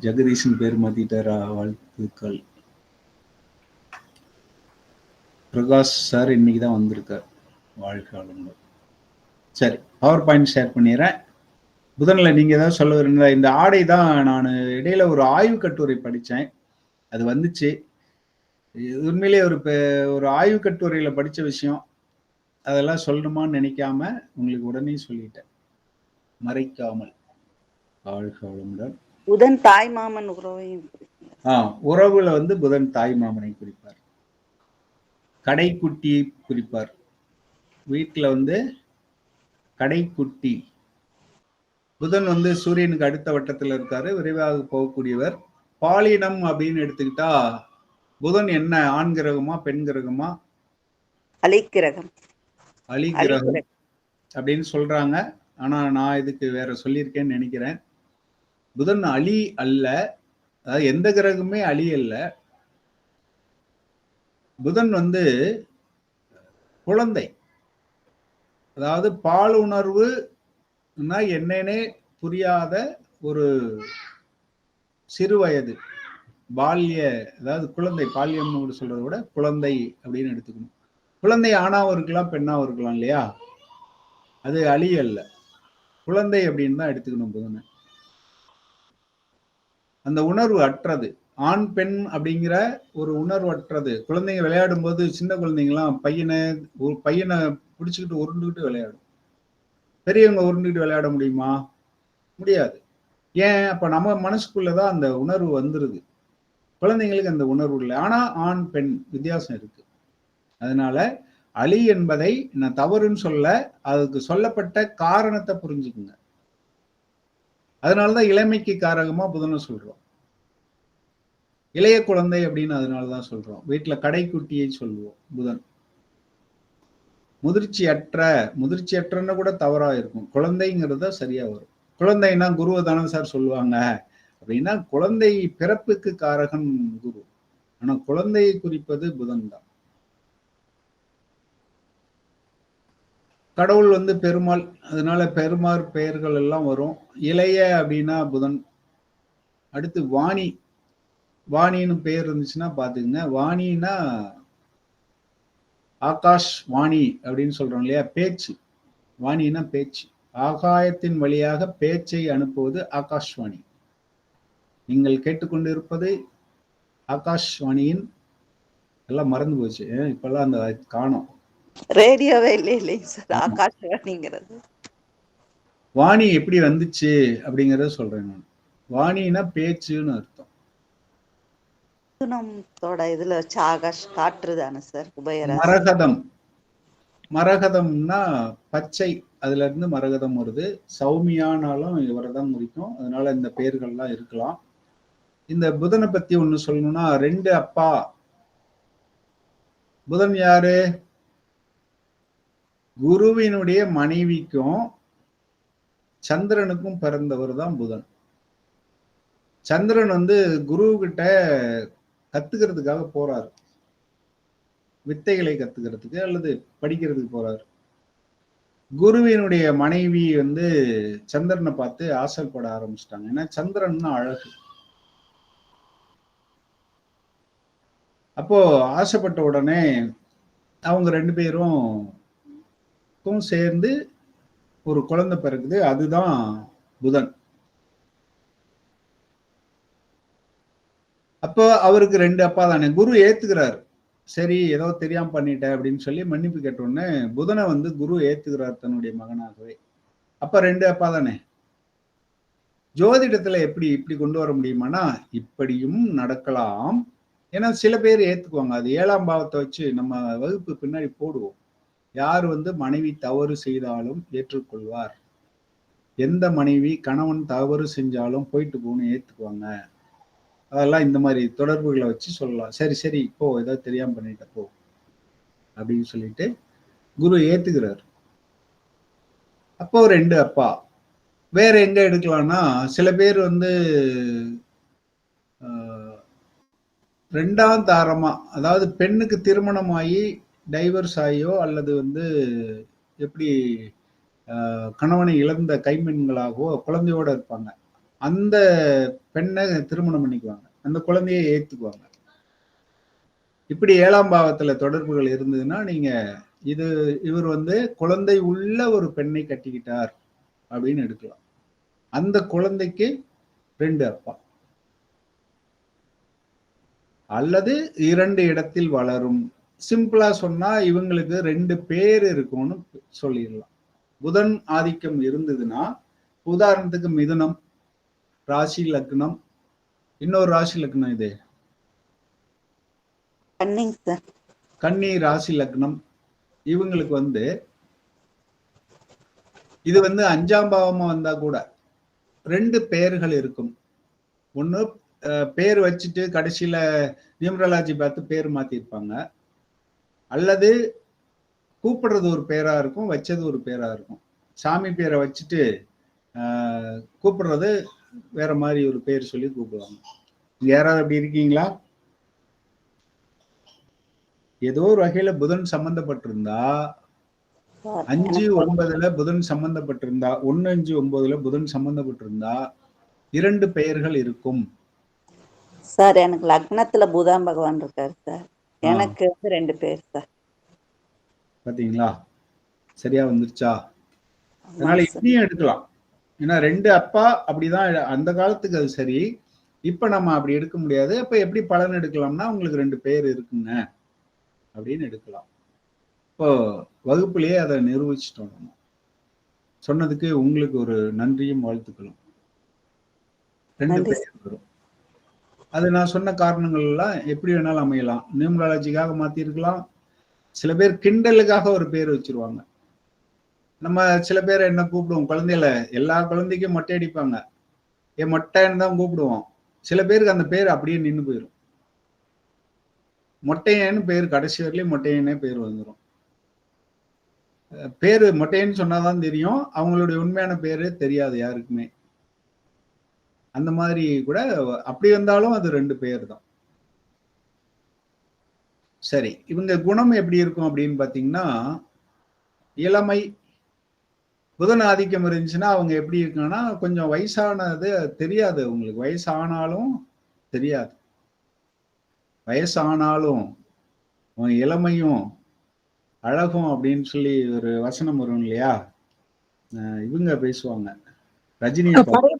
ஜெகதீஷன் பேர் மாத்திட்டாரா? வாழ்த்துக்கள். பிரகாஷ் சார் இன்னைக்கு தான் வந்திருக்கார், வாழ்க்கை. சரி, பவர் பாயிண்ட் ஷேர் பண்ணிடுறேன். புதன்ல நீங்க ஏதாவது சொல்ல வரீங்களா? இந்த ஆடை தான் நான் இடையில ஒரு ஆய்வு கட்டுரை படித்தேன், அது வந்துச்சு. உண்மையிலேயே ஒரு ஆய்வு கட்டுரையில படிச்ச விஷயம், அதெல்லாம் சொல்லணுமான்னு நினைக்காம உங்களுக்கு உடனே சொல்லிட்டேன், மறைக்காமல். வாழ்க்கை. புதன் தாய் மாமன் உறவையும் உறவுல புதன் தாய் மாமனை குறிப்பார், கடைக்குட்டி குறிப்பார். வீட்டுல கடைக்குட்டி. புதன் சூரியனுக்கு அடுத்த வட்டத்துல இருக்காரு, விரைவாக போகக்கூடியவர். பாலினம் அப்படின்னு எடுத்துக்கிட்டா புதன் என்ன, ஆண் கிரகமா பெண் கிரகமா? அலிக்கிரகம். அலிக்கிரகம் அப்படின்னு சொல்றாங்க. ஆனா நான் இதுக்கு வேற சொல்லியிருக்கேன்னு நினைக்கிறேன். புதன் அலி அல்ல, அதாவது எந்த கிரகமே அலி அல்ல. புதன் குழந்தை. அதாவது பால் உணர்வுன்னா என்னன்னே புரியாத ஒரு சிறு வயது பால்ய, அதாவது குழந்தை, பால்யம்னு சொல்றதை விட குழந்தை அப்படின்னு எடுத்துக்கணும். குழந்தை ஆணாவும் இருக்கலாம் பெண்ணாவும் இருக்கலாம் இல்லையா? அது அழி அல்ல, குழந்தை அப்படின்னு தான் எடுத்துக்கணும் புதனை. அந்த உணர்வு அற்றது, ஆண் பெண் அப்படிங்கிற ஒரு உணர்வு அற்றது. குழந்தைங்க விளையாடும் போது சின்ன குழந்தைங்கலாம் பையனை பிடிச்சுக்கிட்டு உருண்டுகிட்டு விளையாடும். பெரியவங்க உருண்டுகிட்டு விளையாட முடியுமா? முடியாது. ஏன்? அப்ப நம்ம மனசுக்குள்ளதான் அந்த உணர்வு வந்துருது. குழந்தைங்களுக்கு அந்த உணர்வு இல்லை. ஆனா ஆண் பெண் வித்தியாசம் இருக்கு. அதனால அலி என்பதை நான் தவறுன்னு சொல்ல, அதுக்கு சொல்லப்பட்ட காரணத்தை புரிஞ்சுக்குங்க. அதனாலதான் இளமைக்கு காரகமா புதனை சொல்றோம். இளைய குழந்தை அப்படின்னு அதனாலதான் சொல்றோம். வீட்டுல கடைக்குட்டியை சொல்லுவோம் புதன். முதிர்ச்சியற்றன்னு கூட தவறா இருக்கும். குழந்தைங்கிறத சரியா வரும். குழந்தைன்னா குருவை தானே சார் சொல்லுவாங்க அப்படின்னா, குழந்தை பிறப்புக்கு காரகன் குரு, ஆனா குழந்தையை குறிப்பது புதன் தான். கடவுள் பெருமாள், அதனால பெருமாள் பெயர்கள் எல்லாம் வரும். இளைய அப்படின்னா புதன். அடுத்து வாணி, வாணின்னு பெயர் இருந்துச்சுன்னா பாத்துக்கங்க. வாணின்னா ஆகாஷ் வாணி அப்படின்னு சொல்றோம் இல்லையா? பேச்சு. வாணின்னா பேச்சு. ஆகாயத்தின் வழியாக பேச்சை அனுப்புவது ஆகாஷ்வாணி. நீங்கள் கேட்டுக்கொண்டிருப்பது ஆகாஷ்வாணியின், எல்லாம் மறந்து போச்சு இப்பெல்லாம், அந்த காணோம், ரேடியோவே இல்லைங்க சார் ஆகாஷ்வாணிங்கிறது. வாணி எப்படி வந்துச்சு அப்படிங்கறத சொல்றேன் நான். வாணினா பேச்சுன்னு அர்த்தம். இதுல வச்சு ஆகாஷ் காற்று தானே சார்? மரகதம், மரகதம்னா பச்சை, அதுல இருந்து மரகதம் வருது. சௌமியானாலும் இவரைதான் குறிக்கும். அதனால இந்த பெயர்கள்லாம் இருக்கலாம். இந்த புதனை பத்தி ஒண்ணு சொல்லணும்னா, 2 அப்பா. புதன் யாரு? குருவினுடைய மனைவிக்கும் சந்திரனுக்கும் பிறந்தவர் தான் புதன். சந்திரன் குரு கிட்ட கத்துக்கிறதுக்காக போறாரு, வித்தைகளை கத்துக்கிறதுக்கு அல்லது படிக்கிறதுக்கு போறாரு. குருவினுடைய மனைவி சந்திரனை பார்த்து ஆசைப்பட ஆரம்பிச்சிட்டாங்க. ஏன்னா சந்திரன் அழகு. அப்போ ஆசைப்பட்ட உடனே அவங்க 2 பேரும் சேர்ந்து ஒரு குழந்தை பிறகுது. அதுதான் புதன். அப்போ அவருக்கு 2 அப்பா தானே. குரு ஏத்துக்கிறாரு, சரி ஏதோ தெரியாம பண்ணிட்டேன் அப்படின்னு சொல்லி மன்னிப்பு கேட்டோடனே புதனை குரு ஏத்துக்கிறார் தன்னுடைய மகனாகவே. அப்ப 2 அப்பா தானே. ஜோதிடத்துல இப்படி கொண்டு வர முடியுமானா, இப்படியும் நடக்கலாம். ஏன்னா சில பேர் ஏத்துக்குவாங்க. அது 7ஆம் பாவத்தை வச்சு நம்ம வகுப்பு பின்னாடி போடுவோம். யார் மனைவி தவறு செய்தாலும் ஏற்றுக்கொள்வார், எந்த மனைவி கணவன் தவறு செஞ்சாலும் போயிட்டு போகணும் ஏத்துக்குவாங்க. அதெல்லாம் இந்த மாதிரி தொடர்புகளை வச்சு சொல்லலாம். சரி இப்போ ஏதோ தெரியாம பண்ணிட்டப்போ அப்படின்னு சொல்லிட்டு குரு ஏத்துக்கிறார். அப்போ 2 அப்பா. வேற எங்க எடுக்கலாம்னா, சில பேர் 2ஆம் தாரமா, அதாவது பெண்ணுக்கு திருமணமாகி டைவர்ஸ் ஆகியோ அல்லது எப்படி கணவனை இழந்த கைமெண்களாகவோ குழந்தையோட இருப்பாங்க. அந்த பெண்ணை திருமணம் பண்ணிக்குவாங்க, அந்த குழந்தையை ஏத்துக்குவாங்க. இப்படி 7ஆம் பாவத்துல தொடர்புகள் இருந்ததுன்னா நீங்க இவர் குழந்தை உள்ள ஒரு பெண்ணை கட்டிக்கிட்டார் அப்படின்னு எடுக்கலாம். அந்த குழந்தைக்கு 2 அப்பா. அல்லது 2 இடத்தில் வளரும். சிம்பிளா சொன்னா இவங்களுக்கு 2 பேர் இருக்கும்னு சொல்லிடலாம். புதன் ஆதிக்கம் இருந்ததுன்னா, உதாரணத்துக்கு மிதுனம் ராசி லக்னம், இன்னொரு ராசி லக்னம் இது கன்னி ராசி லக்னம். இவங்களுக்கு இது 5ஆம் பாவமா வந்தா கூட 2 பெயர்கள் இருக்கும். ஒண்ணு பேர் வச்சுட்டு கடைசியில நியூமராலஜி பார்த்து பேர் மாத்திருப்பாங்க, அல்லது கூப்பிடுறது ஒரு பேரா இருக்கும், வச்சது ஒரு பேரா இருக்கும். சாமி பேரை வச்சுட்டு கூப்பிடுறது வேற மாதிரி ஒரு பேர் சொல்லி கூப்பிடுவாங்க. யாராவது அப்படி இருக்கீங்களா? ஏதோ ஒரு வகையில புதன் சம்பந்தப்பட்டிருந்தா, சார் 5-9 புதன் சம்பந்தப்பட்டிருந்தா, 1-5-9 புதன் சம்பந்தப்பட்டிருந்தா 2 பெயர்கள் இருக்கும். சார் எனக்கு லக்னத்துல புதன் பகவான் இருக்காரு சார். ஆ. எனக்கு வந்து 2 பேர் சார். பாத்தீங்களா? சரியா வந்துருச்சா? அதனால ஆமாங்க சார். இப்படியும் எடுக்கலாம். ஏன்னா 2 அப்பா அப்படிதான் அந்த காலத்துக்கு அது சரி. இப்ப நம்ம அப்படி எடுக்க முடியாது. அப்ப எப்படி பலன் எடுக்கலாம்னா, உங்களுக்கு 2 பேர் இருக்குங்க அப்படின்னு எடுக்கலாம். இப்போ வகுப்பிலேயே அதை நிரூபிச்சிட்டோம் நம்ம. சொன்னதுக்கு உங்களுக்கு ஒரு நன்றியும் வாழ்த்துக்களும். 2 நன்றி பெயர் வரும். அது நான் சொன்ன காரணங்கள் எல்லாம் எப்படி வேணாலும் அமையலாம். நியூமராலஜிக்காக மாத்திருக்கலாம். சில பேர் கிண்டலுக்காக ஒரு பேர் வச்சிருவாங்க. நம்ம சில பேர் என்ன கூப்பிடுவோம், குழந்தையில எல்லா குழந்தைக்கும் மொட்டை அடிப்பாங்க. மொட்டைன்னு தான் கூப்பிடுவோம். சில பேருக்கு அந்த பேர் அப்படியே நின்னு போயிடும். மொட்டையன்னு பேர் கடைசி வரையிலும் மொட்டையனே பேர் வந்துடும். பேரு மொட்டையன்னு சொன்னாதான் தெரியும். அவங்களுடைய உண்மையான பேரு தெரியாது யாருக்குமே. அந்த மாதிரி கூட அப்படி வந்தாலும் அது 2 பேர் தான். சரி, இவங்க குணம் எப்படி இருக்கும் அப்படின்னு பாத்தீங்கன்னா, இளமை, புதன் ஆதிக்கம் இருந்துச்சுன்னா அவங்க எப்படி இருக்காங்கன்னா, கொஞ்சம் வயசானது தெரியாது உங்களுக்கு. வயசானாலும் தெரியாது. வயசானாலும் அவன் இளமையும் அழகும் அப்படின்னு சொல்லி ஒரு வசனம் வரும் இல்லையா? இவங்க பேசுவாங்க, ரஜினி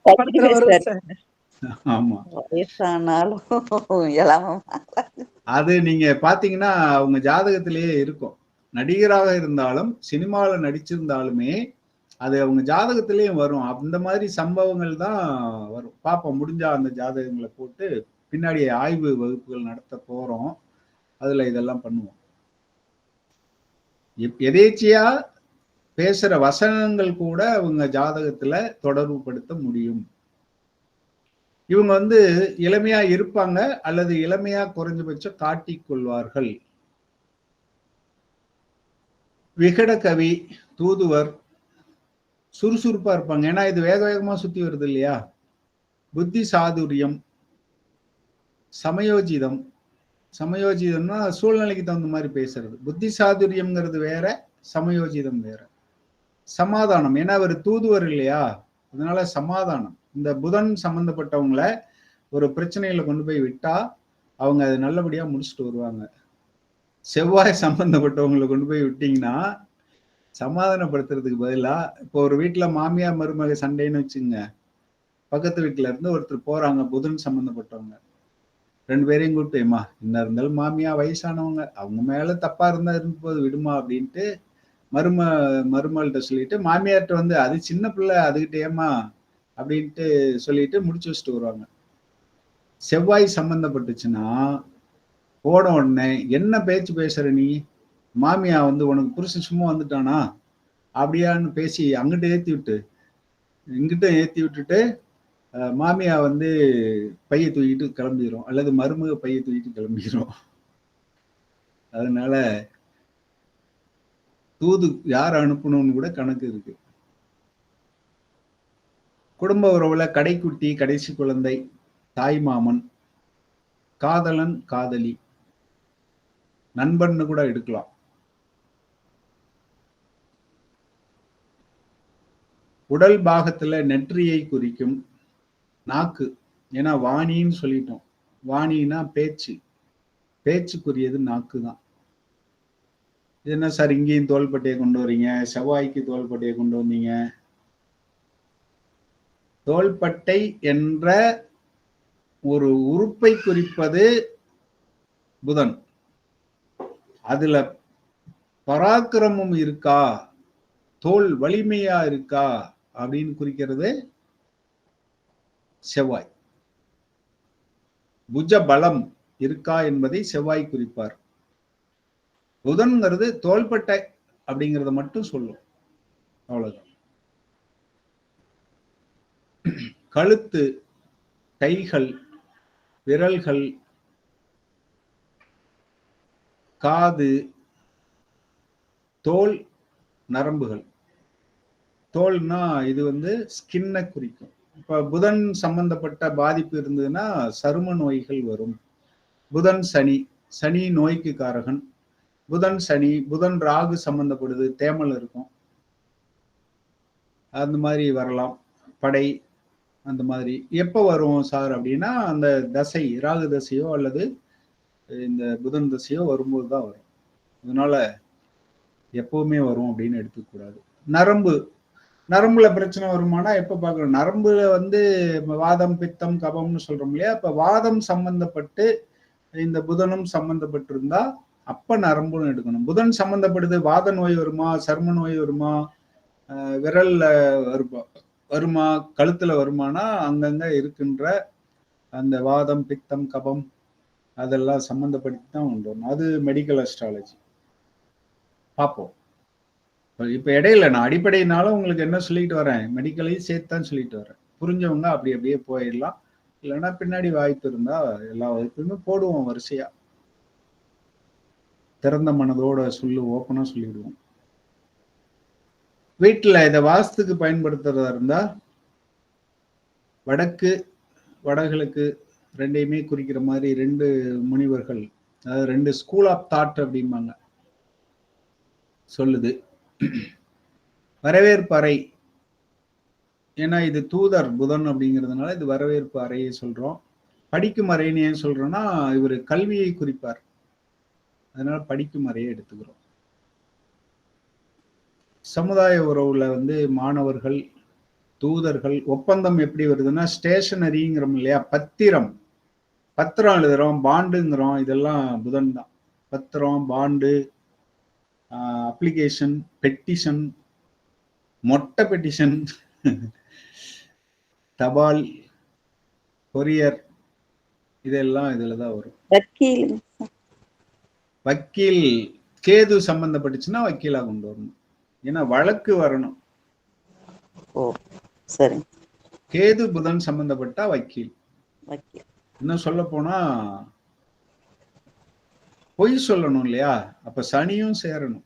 படத்துல வரும் சார். ஆமா. வயசானாலும் இளம அது நீங்க பாத்தீங்கன்னா அவங்க ஜாதகத்திலேயே இருக்கும். நடிகராக இருந்தாலும் சினிமாவில் நடிச்சிருந்தாலுமே அது அவங்க ஜாதகத்திலேயும் வரும். அந்த மாதிரி சம்பவங்கள் தான் வரும். பார்ப்போம், முடிஞ்சா அந்த ஜாதகங்களை போட்டு பின்னாடி ஆய்வு வகுப்புகள் நடத்த போறோம். அதுல இதெல்லாம் பண்ணுவோம். எதேச்சியா பேசுற வசனங்கள் கூட அவங்க ஜாதகத்துல தொடர்பு படுத்த முடியும். இவங்க வந்து இளமையா இருப்பாங்க அல்லது இளமையா குறைஞ்சபட்சம் காட்டிக் கொள்வார்கள். விகட கவி, தூதுவர், சுறுசுறுப்பா இருப்பாங்க. ஏன்னா இது வேக வேகமா சுத்தி வருது இல்லையா? புத்தி சாதுரியம், சமயோஜிதம். சமயோஜிதம்னா சூழ்நிலைக்கு தகுந்த மாதிரி பேசுறது. புத்தி சாதுரியம்ங்கிறது வேற, சமயோஜிதம் வேற. சமாதானம், ஏன்னா அவர் தூதுவர் இல்லையா? அதனால சமாதானம். இந்த புதன் சம்பந்தப்பட்டவங்கள ஒரு பிரச்சனையில கொண்டு போய் விட்டா அவங்க அது நல்லபடியா முடிச்சுட்டு வருவாங்க. செவ்வாய் சம்பந்தப்பட்டவங்களை கொண்டு போய் விட்டீங்கன்னா சமாதானப்படுத்துறதுக்கு பதிலா, இப்போ ஒரு வீட்டுல மாமியார் மருமக சண்டைன்னு வச்சுங்க, பக்கத்து வீட்டுல இருந்து ஒருத்தர் போறாங்க, புதன் சம்பந்தப்பட்டவங்க. 2 பேரையும் கூப்பிட்டு, ஏமா என்ன இருந்தாலும் மாமியா வயசானவங்க, அவங்க மேல தப்பா இருந்தா இருந்து போது விடுமா அப்படின்ட்டு மருமகள்கிட்ட சொல்லிட்டு, மாமியார்கிட்ட வந்து அது சின்ன பிள்ளை அதுகிட்ட ஏமா அப்படின்ட்டு சொல்லிட்டு முடிச்சு வச்சுட்டு வருவாங்க. செவ்வாய் சம்பந்தப்பட்டுச்சுன்னா போன உடனே என்ன பேச்சு பேசுற நீ, மாமியா வந்து உனக்கு புருஷன் சும்மா வந்துட்டானா அப்படியான்னு பேசி அங்கிட்ட ஏத்தி விட்டு இங்கிட்ட ஏத்தி விட்டுட்டு மாமியா வந்து பைய தூக்கிட்டு கிளம்பிடும், அல்லது மருமக பைய தூக்கிட்டு கிளம்பிடும். அதனால தூது யார் அனுப்பணும்னு கூட கணக்கு இருக்கு. குடும்ப உறவுல கடைக்குட்டி, கடைசி குழந்தை, தாய் மாமன், காதலன், காதலி, நண்பன்னு கூட எடுக்கலாம். உடல் பாகத்துல நெற்றியை குறிக்கும். நாக்கு, ஏன்னா வாணின்னு சொல்லிட்டோம். வாணின்னா பேச்சு, பேச்சுக்குரியது நாக்கு தான். என்ன சார் இங்கேயும் தோள்பட்டையை கொண்டு வரீங்க, செவ்வாய்க்கு தோள்பட்டையை கொண்டு வந்தீங்க? தோள்பட்டை என்ற ஒரு உறுப்பை குறிப்பது புதன். அதுல பராக்கிரமம் இருக்கா, தோல் வலிமையா இருக்கா அப்படின்னு குறிக்கிறது செவ்வாய். புஜ பலம் இருக்கா என்பதை செவ்வாய் குறிப்பார். புதன்ங்கிறது தோள்பட்டை அப்படிங்கிறத மட்டும் சொல்லும், அவ்வளவுதான். கழுத்து, கைகள், விரல்கள், காது, தோல், நரம்புகள். தோல்னா இது வந்து ஸ்கின்னை குறிக்கும். இப்ப புதன் சம்பந்தப்பட்ட பாதிப்பு இருந்ததுன்னா சரும நோய்கள் வரும். புதன் சனி, சனி நோய்க்கு காரகன். புதன் சனி, புதன் ராகு சம்பந்தப்படுது, தேமல் இருக்கும், அந்த மாதிரி வரலாம். படை அந்த மாதிரி எப்ப வரும் சார் அப்படின்னா, அந்த தசை ராகு தசையோ அல்லது இந்த புதன் தசையோ வரும்போது தான் வரும். அதனால எப்பவுமே வரும் அப்படின்னு எடுத்துக்க கூடாது. நரம்புல பிரச்சனை வருமானா எப்ப பார்க்கணும்? நரம்புல வந்து வாதம், பித்தம், கபம்னு சொல்றோம் இல்லையா? அப்ப வாதம் சம்பந்தப்பட்டு இந்த புதனும் சம்பந்தப்பட்டிருந்தா அப்ப நரம்புன்னு எடுக்கணும். புதன் சம்பந்தப்படுது, வாத நோய் வருமா, சர்ம நோய் வருமா, விரல்ல வருமா, கழுத்துல வருமானா அங்கங்க இருக்கின்ற அந்த வாதம், பித்தம், கபம் அதெல்லாம் சம்பந்தப்படுத்தி தான் உண்டு. அது மெடிக்கல் அஸ்ட்ராலஜி பார்ப்போம். இப்ப இடையில நான் அடிப்படையினாலும் உங்களுக்கு என்ன சொல்லிட்டு வரேன், மெடிக்கலையும் சேர்த்து தான் சொல்லிட்டு வரேன். புரிஞ்சவங்க அப்படியே போயிடலாம். இல்லைன்னா பின்னாடி வாய்ப்பு இருந்தா எல்லா வாய்ப்புமே போடுவோம் வரிசையா. திறந்த மனதோட ஓப்பனா சொல்லிடுவோம். வீட்டுல இதை வாஸ்துக்கு பயன்படுத்துறதா இருந்தா வடக்கு வடகிழக்கு ரெண்டையுமே குறிக்கிற மாதிரி 2 முனிவர்கள், அதாவது 2 ஸ்கூல் ஆஃப் தாட் அப்படிம்பாங்க சொல்லுது. வரவேற்பு அறை, ஏன்னா இது தூதர் புதன் அப்படிங்கிறதுனால இது வரவேற்பு அறையை சொல்றோம். படிக்கும் அறைன்னு ஏன் சொல்றோம்னா இவர் கல்வியை குறிப்பார், அதனால படிக்கும் அறையை எடுத்துக்கிறோம். சமுதாய உறவுல வந்து மாணவர்கள், தூதர்கள், ஒப்பந்தம் எப்படி வருதுன்னா ஸ்டேஷனரிங்கிறோம் இல்லையா, பத்திரம் எழுதுறோம், பாண்டுங்கிறோம், இதெல்லாம் புதன் தான். பத்திரம், பாண்டு, அப்ளிகேஷன், பெட்டிஷன், மொட்டை பெட்டிஷன், தபால், கொரியர், இதெல்லாம் இதுலதான் வரும். வக்கீல் கேது சம்பந்தப்பட்டுச்சுன்னா வக்கீலா கொண்டு வரணும். ஏன்னா வழக்கு வரணும். சரி. கேது புதன் சம்பந்தப்பட்டா வக்கீல். இன்னும் சொல்ல போனா பொய் சொல்லணும் இல்லையா, அப்ப சனியும் சேரணும்.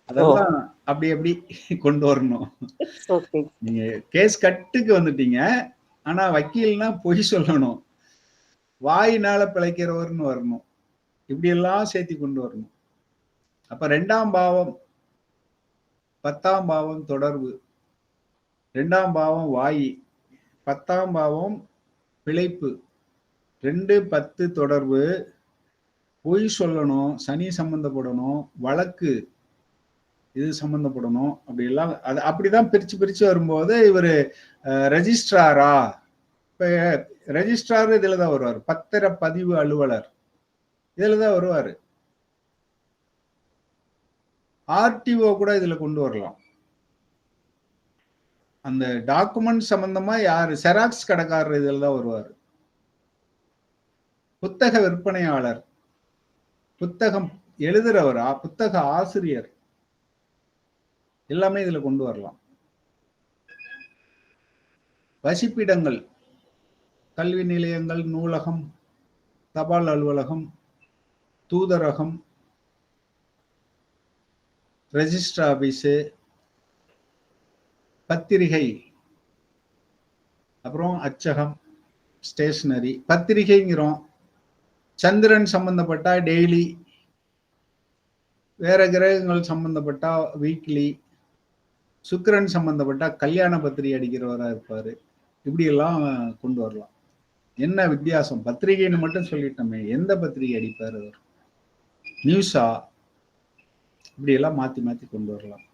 அதெல்லாம் அப்படி கொண்டு வரணும். நீங்க கேஸ் கட்டுக்கு வந்துட்டீங்க, ஆனா வக்கீல்னா பொய் சொல்லணும், வாயினால பிழைக்கிறவர்னு வரணும். இப்படி எல்லாம் சேர்த்தி கொண்டு வரணும். அப்ப 2ஆம் பாவம் 10ஆம் பாவம் தொடர்பு, 2ஆம் பாவம் வாயி, 10ஆம் பாவம் பிழைப்பு, 2, 10 தொடர்பு, பொய் சொல்லணும், சனி சம்பந்தப்படணும், வழக்கு இது சம்பந்தப்படணும். அப்படி எல்லாம் அப்படிதான் பிரிச்சு வரும்போது இவரு ரெஜிஸ்ட்ராரா, இப்ப ரெஜிஸ்ட்ரார் இதுலதான் வருவார், பத்திரப்பதிவு அலுவலர் இதுலதான் வருவாரு. ஆர்டிஓ கூட இதுல கொண்டு வரலாம். அந்த டாக்குமெண்ட் சம்பந்தமா யாரு, செராக்ஸ் கடைக்காரர் இதுல தான் வருவாரு. புத்தக விற்பனையாளர், புத்தகம் எழுதுறவரா, புத்தக ஆசிரியர், எல்லாமே இதுல கொண்டு வரலாம். வசிப்பிடங்கள், கல்வி நிலையங்கள், நூலகம், தபால் அலுவலகம், தூதரகம், ரெஜிஸ்டர் ஆபீஸு, பத்திரிகை, அப்புறம் அச்சகம், ஸ்டேஷனரி. பத்திரிகைங்கிறோம், சந்திரன் சம்பந்தப்பட்டா டெய்லி, வேற கிரகங்கள் சம்பந்தப்பட்டா வீக்லி, சுக்கிரன் சம்பந்தப்பட்டா கல்யாண பத்திரிகை அடிக்கிறவரா இருப்பாரு. இப்படி எல்லாம் கொண்டு வரலாம். என்ன வித்தியாசம், பத்திரிகைன்னு மட்டும் சொல்லிட்டோமே, எந்த பத்திரிகை அடிப்பார் அவர், நியூஸா, இப்படி எல்லாம் மாத்தி கொண்டு வரலாம்.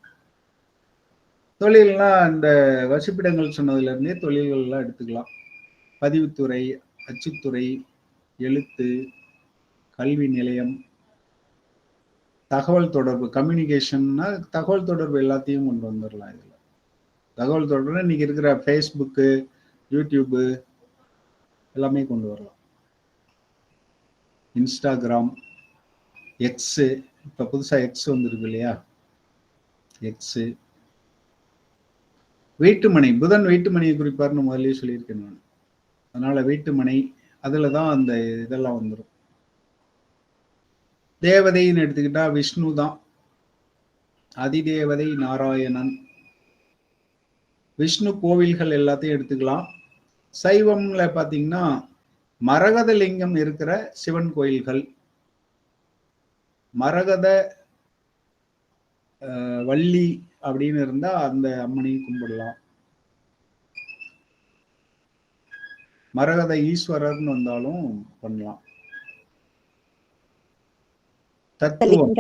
தொழில்னா இந்த வசிப்பிடங்கள் சொன்னதுல இருந்தே தொழில்கள் எல்லாம் எடுத்துக்கலாம். பதிவுத்துறை, அச்சுத்துறை, எழுத்து, கல்வி நிலையம், தகவல் தொடர்பு, கம்யூனிகேஷன்னா தகவல் தொடர்பு எல்லாத்தையும் கொண்டு வந்துடலாம். இதுல தகவல் தொடர்பு இன்னைக்கு இருக்கிற ஃபேஸ்புக்கு, யூடியூபு எல்லாமே கொண்டு வரலாம். இன்ஸ்டாகிராம், எக்ஸு, இப்ப புதுசா எக்ஸ் வந்துருக்கு இல்லையா, எக்ஸு. வீட்டுமனை, புதன் வீட்டுமனையை குறிப்பார்னு முதல்லயே சொல்லியிருக்கேன் நான். அதனால வீட்டுமனை, அதுலதான் அந்த இதெல்லாம் வந்துடும். தேவதைன்னு எடுத்துக்கிட்டா விஷ்ணு தான், அதிதேவதை நாராயணன். விஷ்ணு கோவில்கள் எல்லாத்தையும் எடுத்துக்கலாம். சைவம்ல பாத்தீங்கன்னா மரகத லிங்கம் இருக்கிற சிவன் கோயில்கள், மரகத வள்ளி அப்படின்னு இருந்தா அந்த அம்மனையும் கும்பிடலாம். மரகத ஈஸ்வரர்னு வந்தாலும் பண்ணலாம். தத்துவம்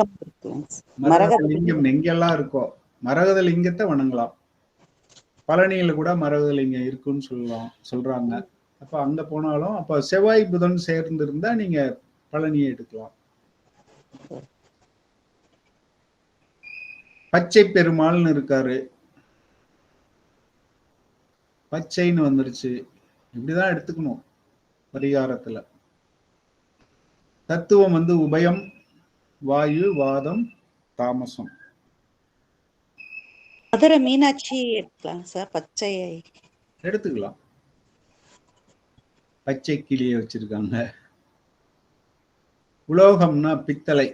மரகத லிங்கம் எங்கெல்லாம் இருக்கோ மரகத லிங்கத்தை வணங்கலாம். பழனியில கூட மரகத லிங்கம் இருக்குன்னு சொல்றாங்க. அப்ப அங்க போனாலும் அப்ப செவ்வாய் புதன் சேர்ந்து இருந்தா நீங்க பழனியை எடுக்கலாம். பச்சை பெருமாள்னு இருக்காரு, பச்சைன்னு வந்துருச்சு, இப்படிதான் எடுத்துக்கணும் பரிகாரத்துல. தத்துவம் வந்து உபயம், வாயு, வாதம், தாமசம். மதுரை மீனாட்சி எடுக்கலாம் சார், பச்சையை எடுத்துக்கலாம். பச்சை கிளியை வச்சிருக்காங்க. உலோகம்னா பித்தளை.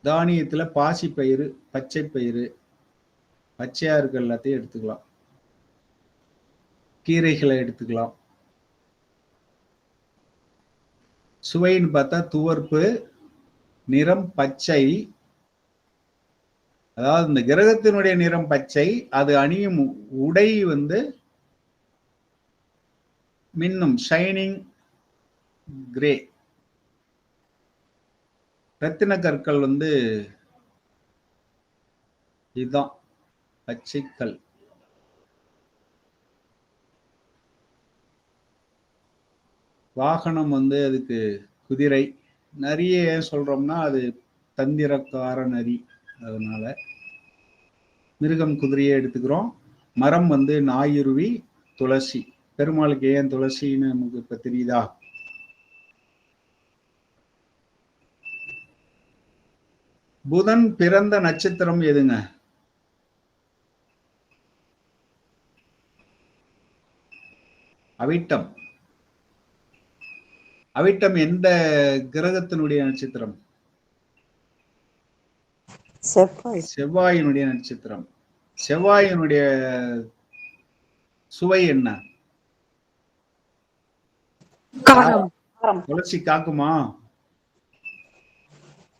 தானியத்துல பாசி பயிறு, பச்சை பயிறு, பச்சையா இருக்க எல்லாத்தையும் எடுத்துக்கலாம். கீரைகளை எடுத்துக்கலாம். சுவைன்னு பார்த்தா துவர்ப்பு, நிறம் பச்சை, அதாவது இந்த கிரகத்தினுடைய நிறம் பச்சை, அது அணியும் உடை வந்து மின்னும் ஷைனிங் கிரே. ரத்தின கற்கள் வந்து இதுதான் பச்சை கல். வாகனம் வந்து அதுக்கு குதிரை. நரியை ஏன் சொல்றோம்னா அது தந்திரக்கார நரி, அதனால மிருகம் குதிரையை எடுத்துக்கிறோம். மரம் வந்து நாயுருவி, துளசி. பெருமாளுக்கு ஏன் துளசின்னு நமக்கு இப்ப தெரியுதா? புதன் பிறந்த நட்சத்திரம் எதுங்க? அவிட்டம். அவிட்டம் எந்த கிரகத்தினுடைய நட்சத்திரம்? செவ்வாய். செவ்வாயினுடைய நட்சத்திரம். செவ்வாயினுடைய சுவை என்ன? காரம். துளசி காக்குமா?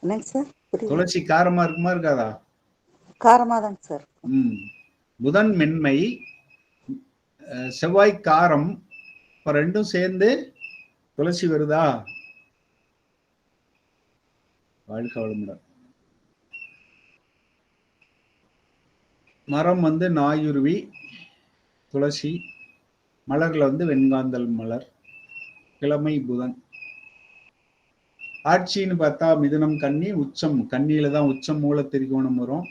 என்னங்க சார்? துளசி காரமா இருக்குமா இருக்காதா? காரமா தாங்க சார். புதன் மென்மை, செவ்வாய் காரம். இப்ப ரெண்டும் சேர்ந்து துளசி வருதா? வாழ்க வளமுடன். மரம் வந்து நாயுருவி, துளசி. மலர்ல வந்து வெண்காந்தல் மலர். கிழமை புதன். ஆட்சின்னு பார்த்தா மிதுனம் கன்னி, உச்சம் கன்னியில தான் உச்சம் மூல திரிகோணம் வரும்.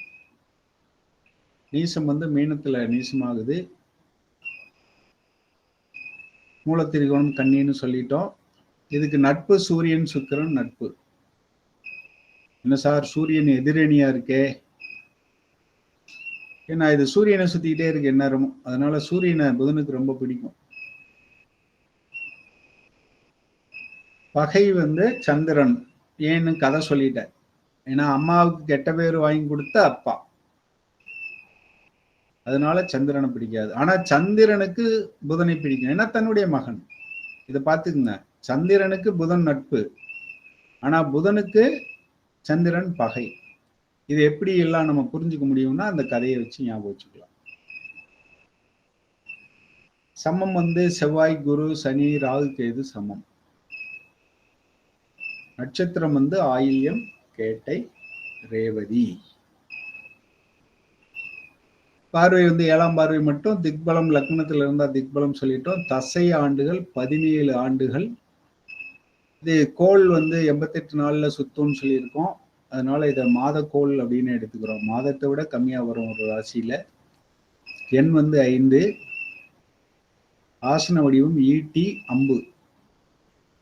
நீசம் வந்து மீனத்துல நீசமாகுது. மூல திரிகோணம் கன்னின்னு சொல்லிட்டோம். இதுக்கு நட்பு சூரியன் சுக்கிரன் நட்பு. என்ன சார் சூரியன் எதிரணியா இருக்கே? ஏன்னா இது சூரியனை சுத்திக்கிட்டே இருக்கு எந்நேரமும், அதனால சூரியனை புதனுக்கு ரொம்ப பிடிக்கும். பகை வந்து சந்திரன். ஏன்னு கதை சொல்லிட்டேன். ஏன்னா அம்மாவுக்கு கெட்ட பேர் வாங்கி கொடுத்த அப்பா, அதனால சந்திரனை பிடிக்காது. ஆனா சந்திரனுக்கு புதனை பிடிக்கும், ஏன்னா தன்னுடைய மகன். இதை பார்த்துக்குங்க, சந்திரனுக்கு புதன் நட்பு, ஆனா புதனுக்கு சந்திரன் பகை. இது எப்படி எல்லாம் நம்ம புரிஞ்சுக்க முடியும்னா அந்த கதையை வச்சு ஞாபகம் வச்சுக்கலாம். சமம் வந்து செவ்வாய், குரு, சனி, ராகு, கேது சமம். நட்சத்திரம் வந்து ஆயில்யம், கேட்டை, ரேவதி. பார்வை வந்து 7ஆம் பார்வை மட்டும். திக்பலம் லக்னத்துல இருந்தா திக்பலம் சொல்லிட்டோம். தசை ஆண்டுகள் 17 ஆண்டுகள். இது கோள் வந்து 88 நாள்ல சுத்தும்னு சொல்லியிருக்கோம். அதனால இதை மாத கோள் அப்படின்னு எடுத்துக்கிறோம். மாதத்தை விட கம்மியா வரும் ஒரு ராசியில. எண் வந்து 5. ஆசன வடிவம் ஈட்டி, அம்பு.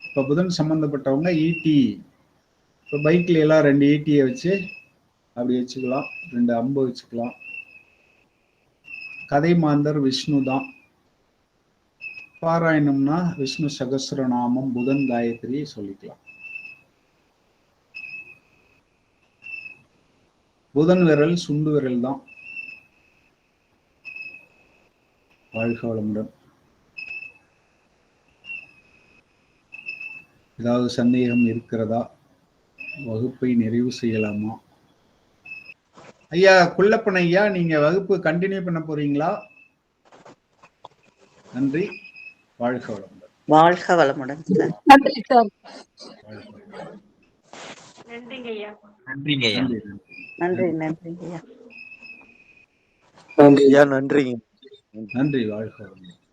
இப்ப புதன் சம்பந்தப்பட்டவங்க ஈட்டி. இப்ப பைக்ல எல்லாம் 2 ஈட்டியை வச்சு அப்படி வச்சுக்கலாம், 2 அம்பு வச்சுக்கலாம். கதை மாந்தர் விஷ்ணு தான். பாராயணம்னா விஷ்ணு சகஸ்ரநாமம், புதன் காயத்ரி சொல்லிக்கலாம். புதன் விரல் சுண்டு விரல் தான். வாழ்க வளமுடன். ஏதாவது சந்தேகம் இருக்கிறதா? வகுப்பை நிறைவு செய்யலாமா? ஐயா குள்ளப்பன் ஐயா, நீங்க வகுப்பு கண்டினியூ பண்ண போறீங்களா? நன்றி. வாழ்க வளமுடன். வாழ்க வளமுடன் சார். நன்றி சார். வாழ்க வளமுடன். நன்றிங்க ஐயா. நன்றிங்க ஐயா. நன்றி நன்றிங்க ஐயா. நன்றி ஐயா. நன்றிங்க. நன்றி. வாழ்க வளமுடன்.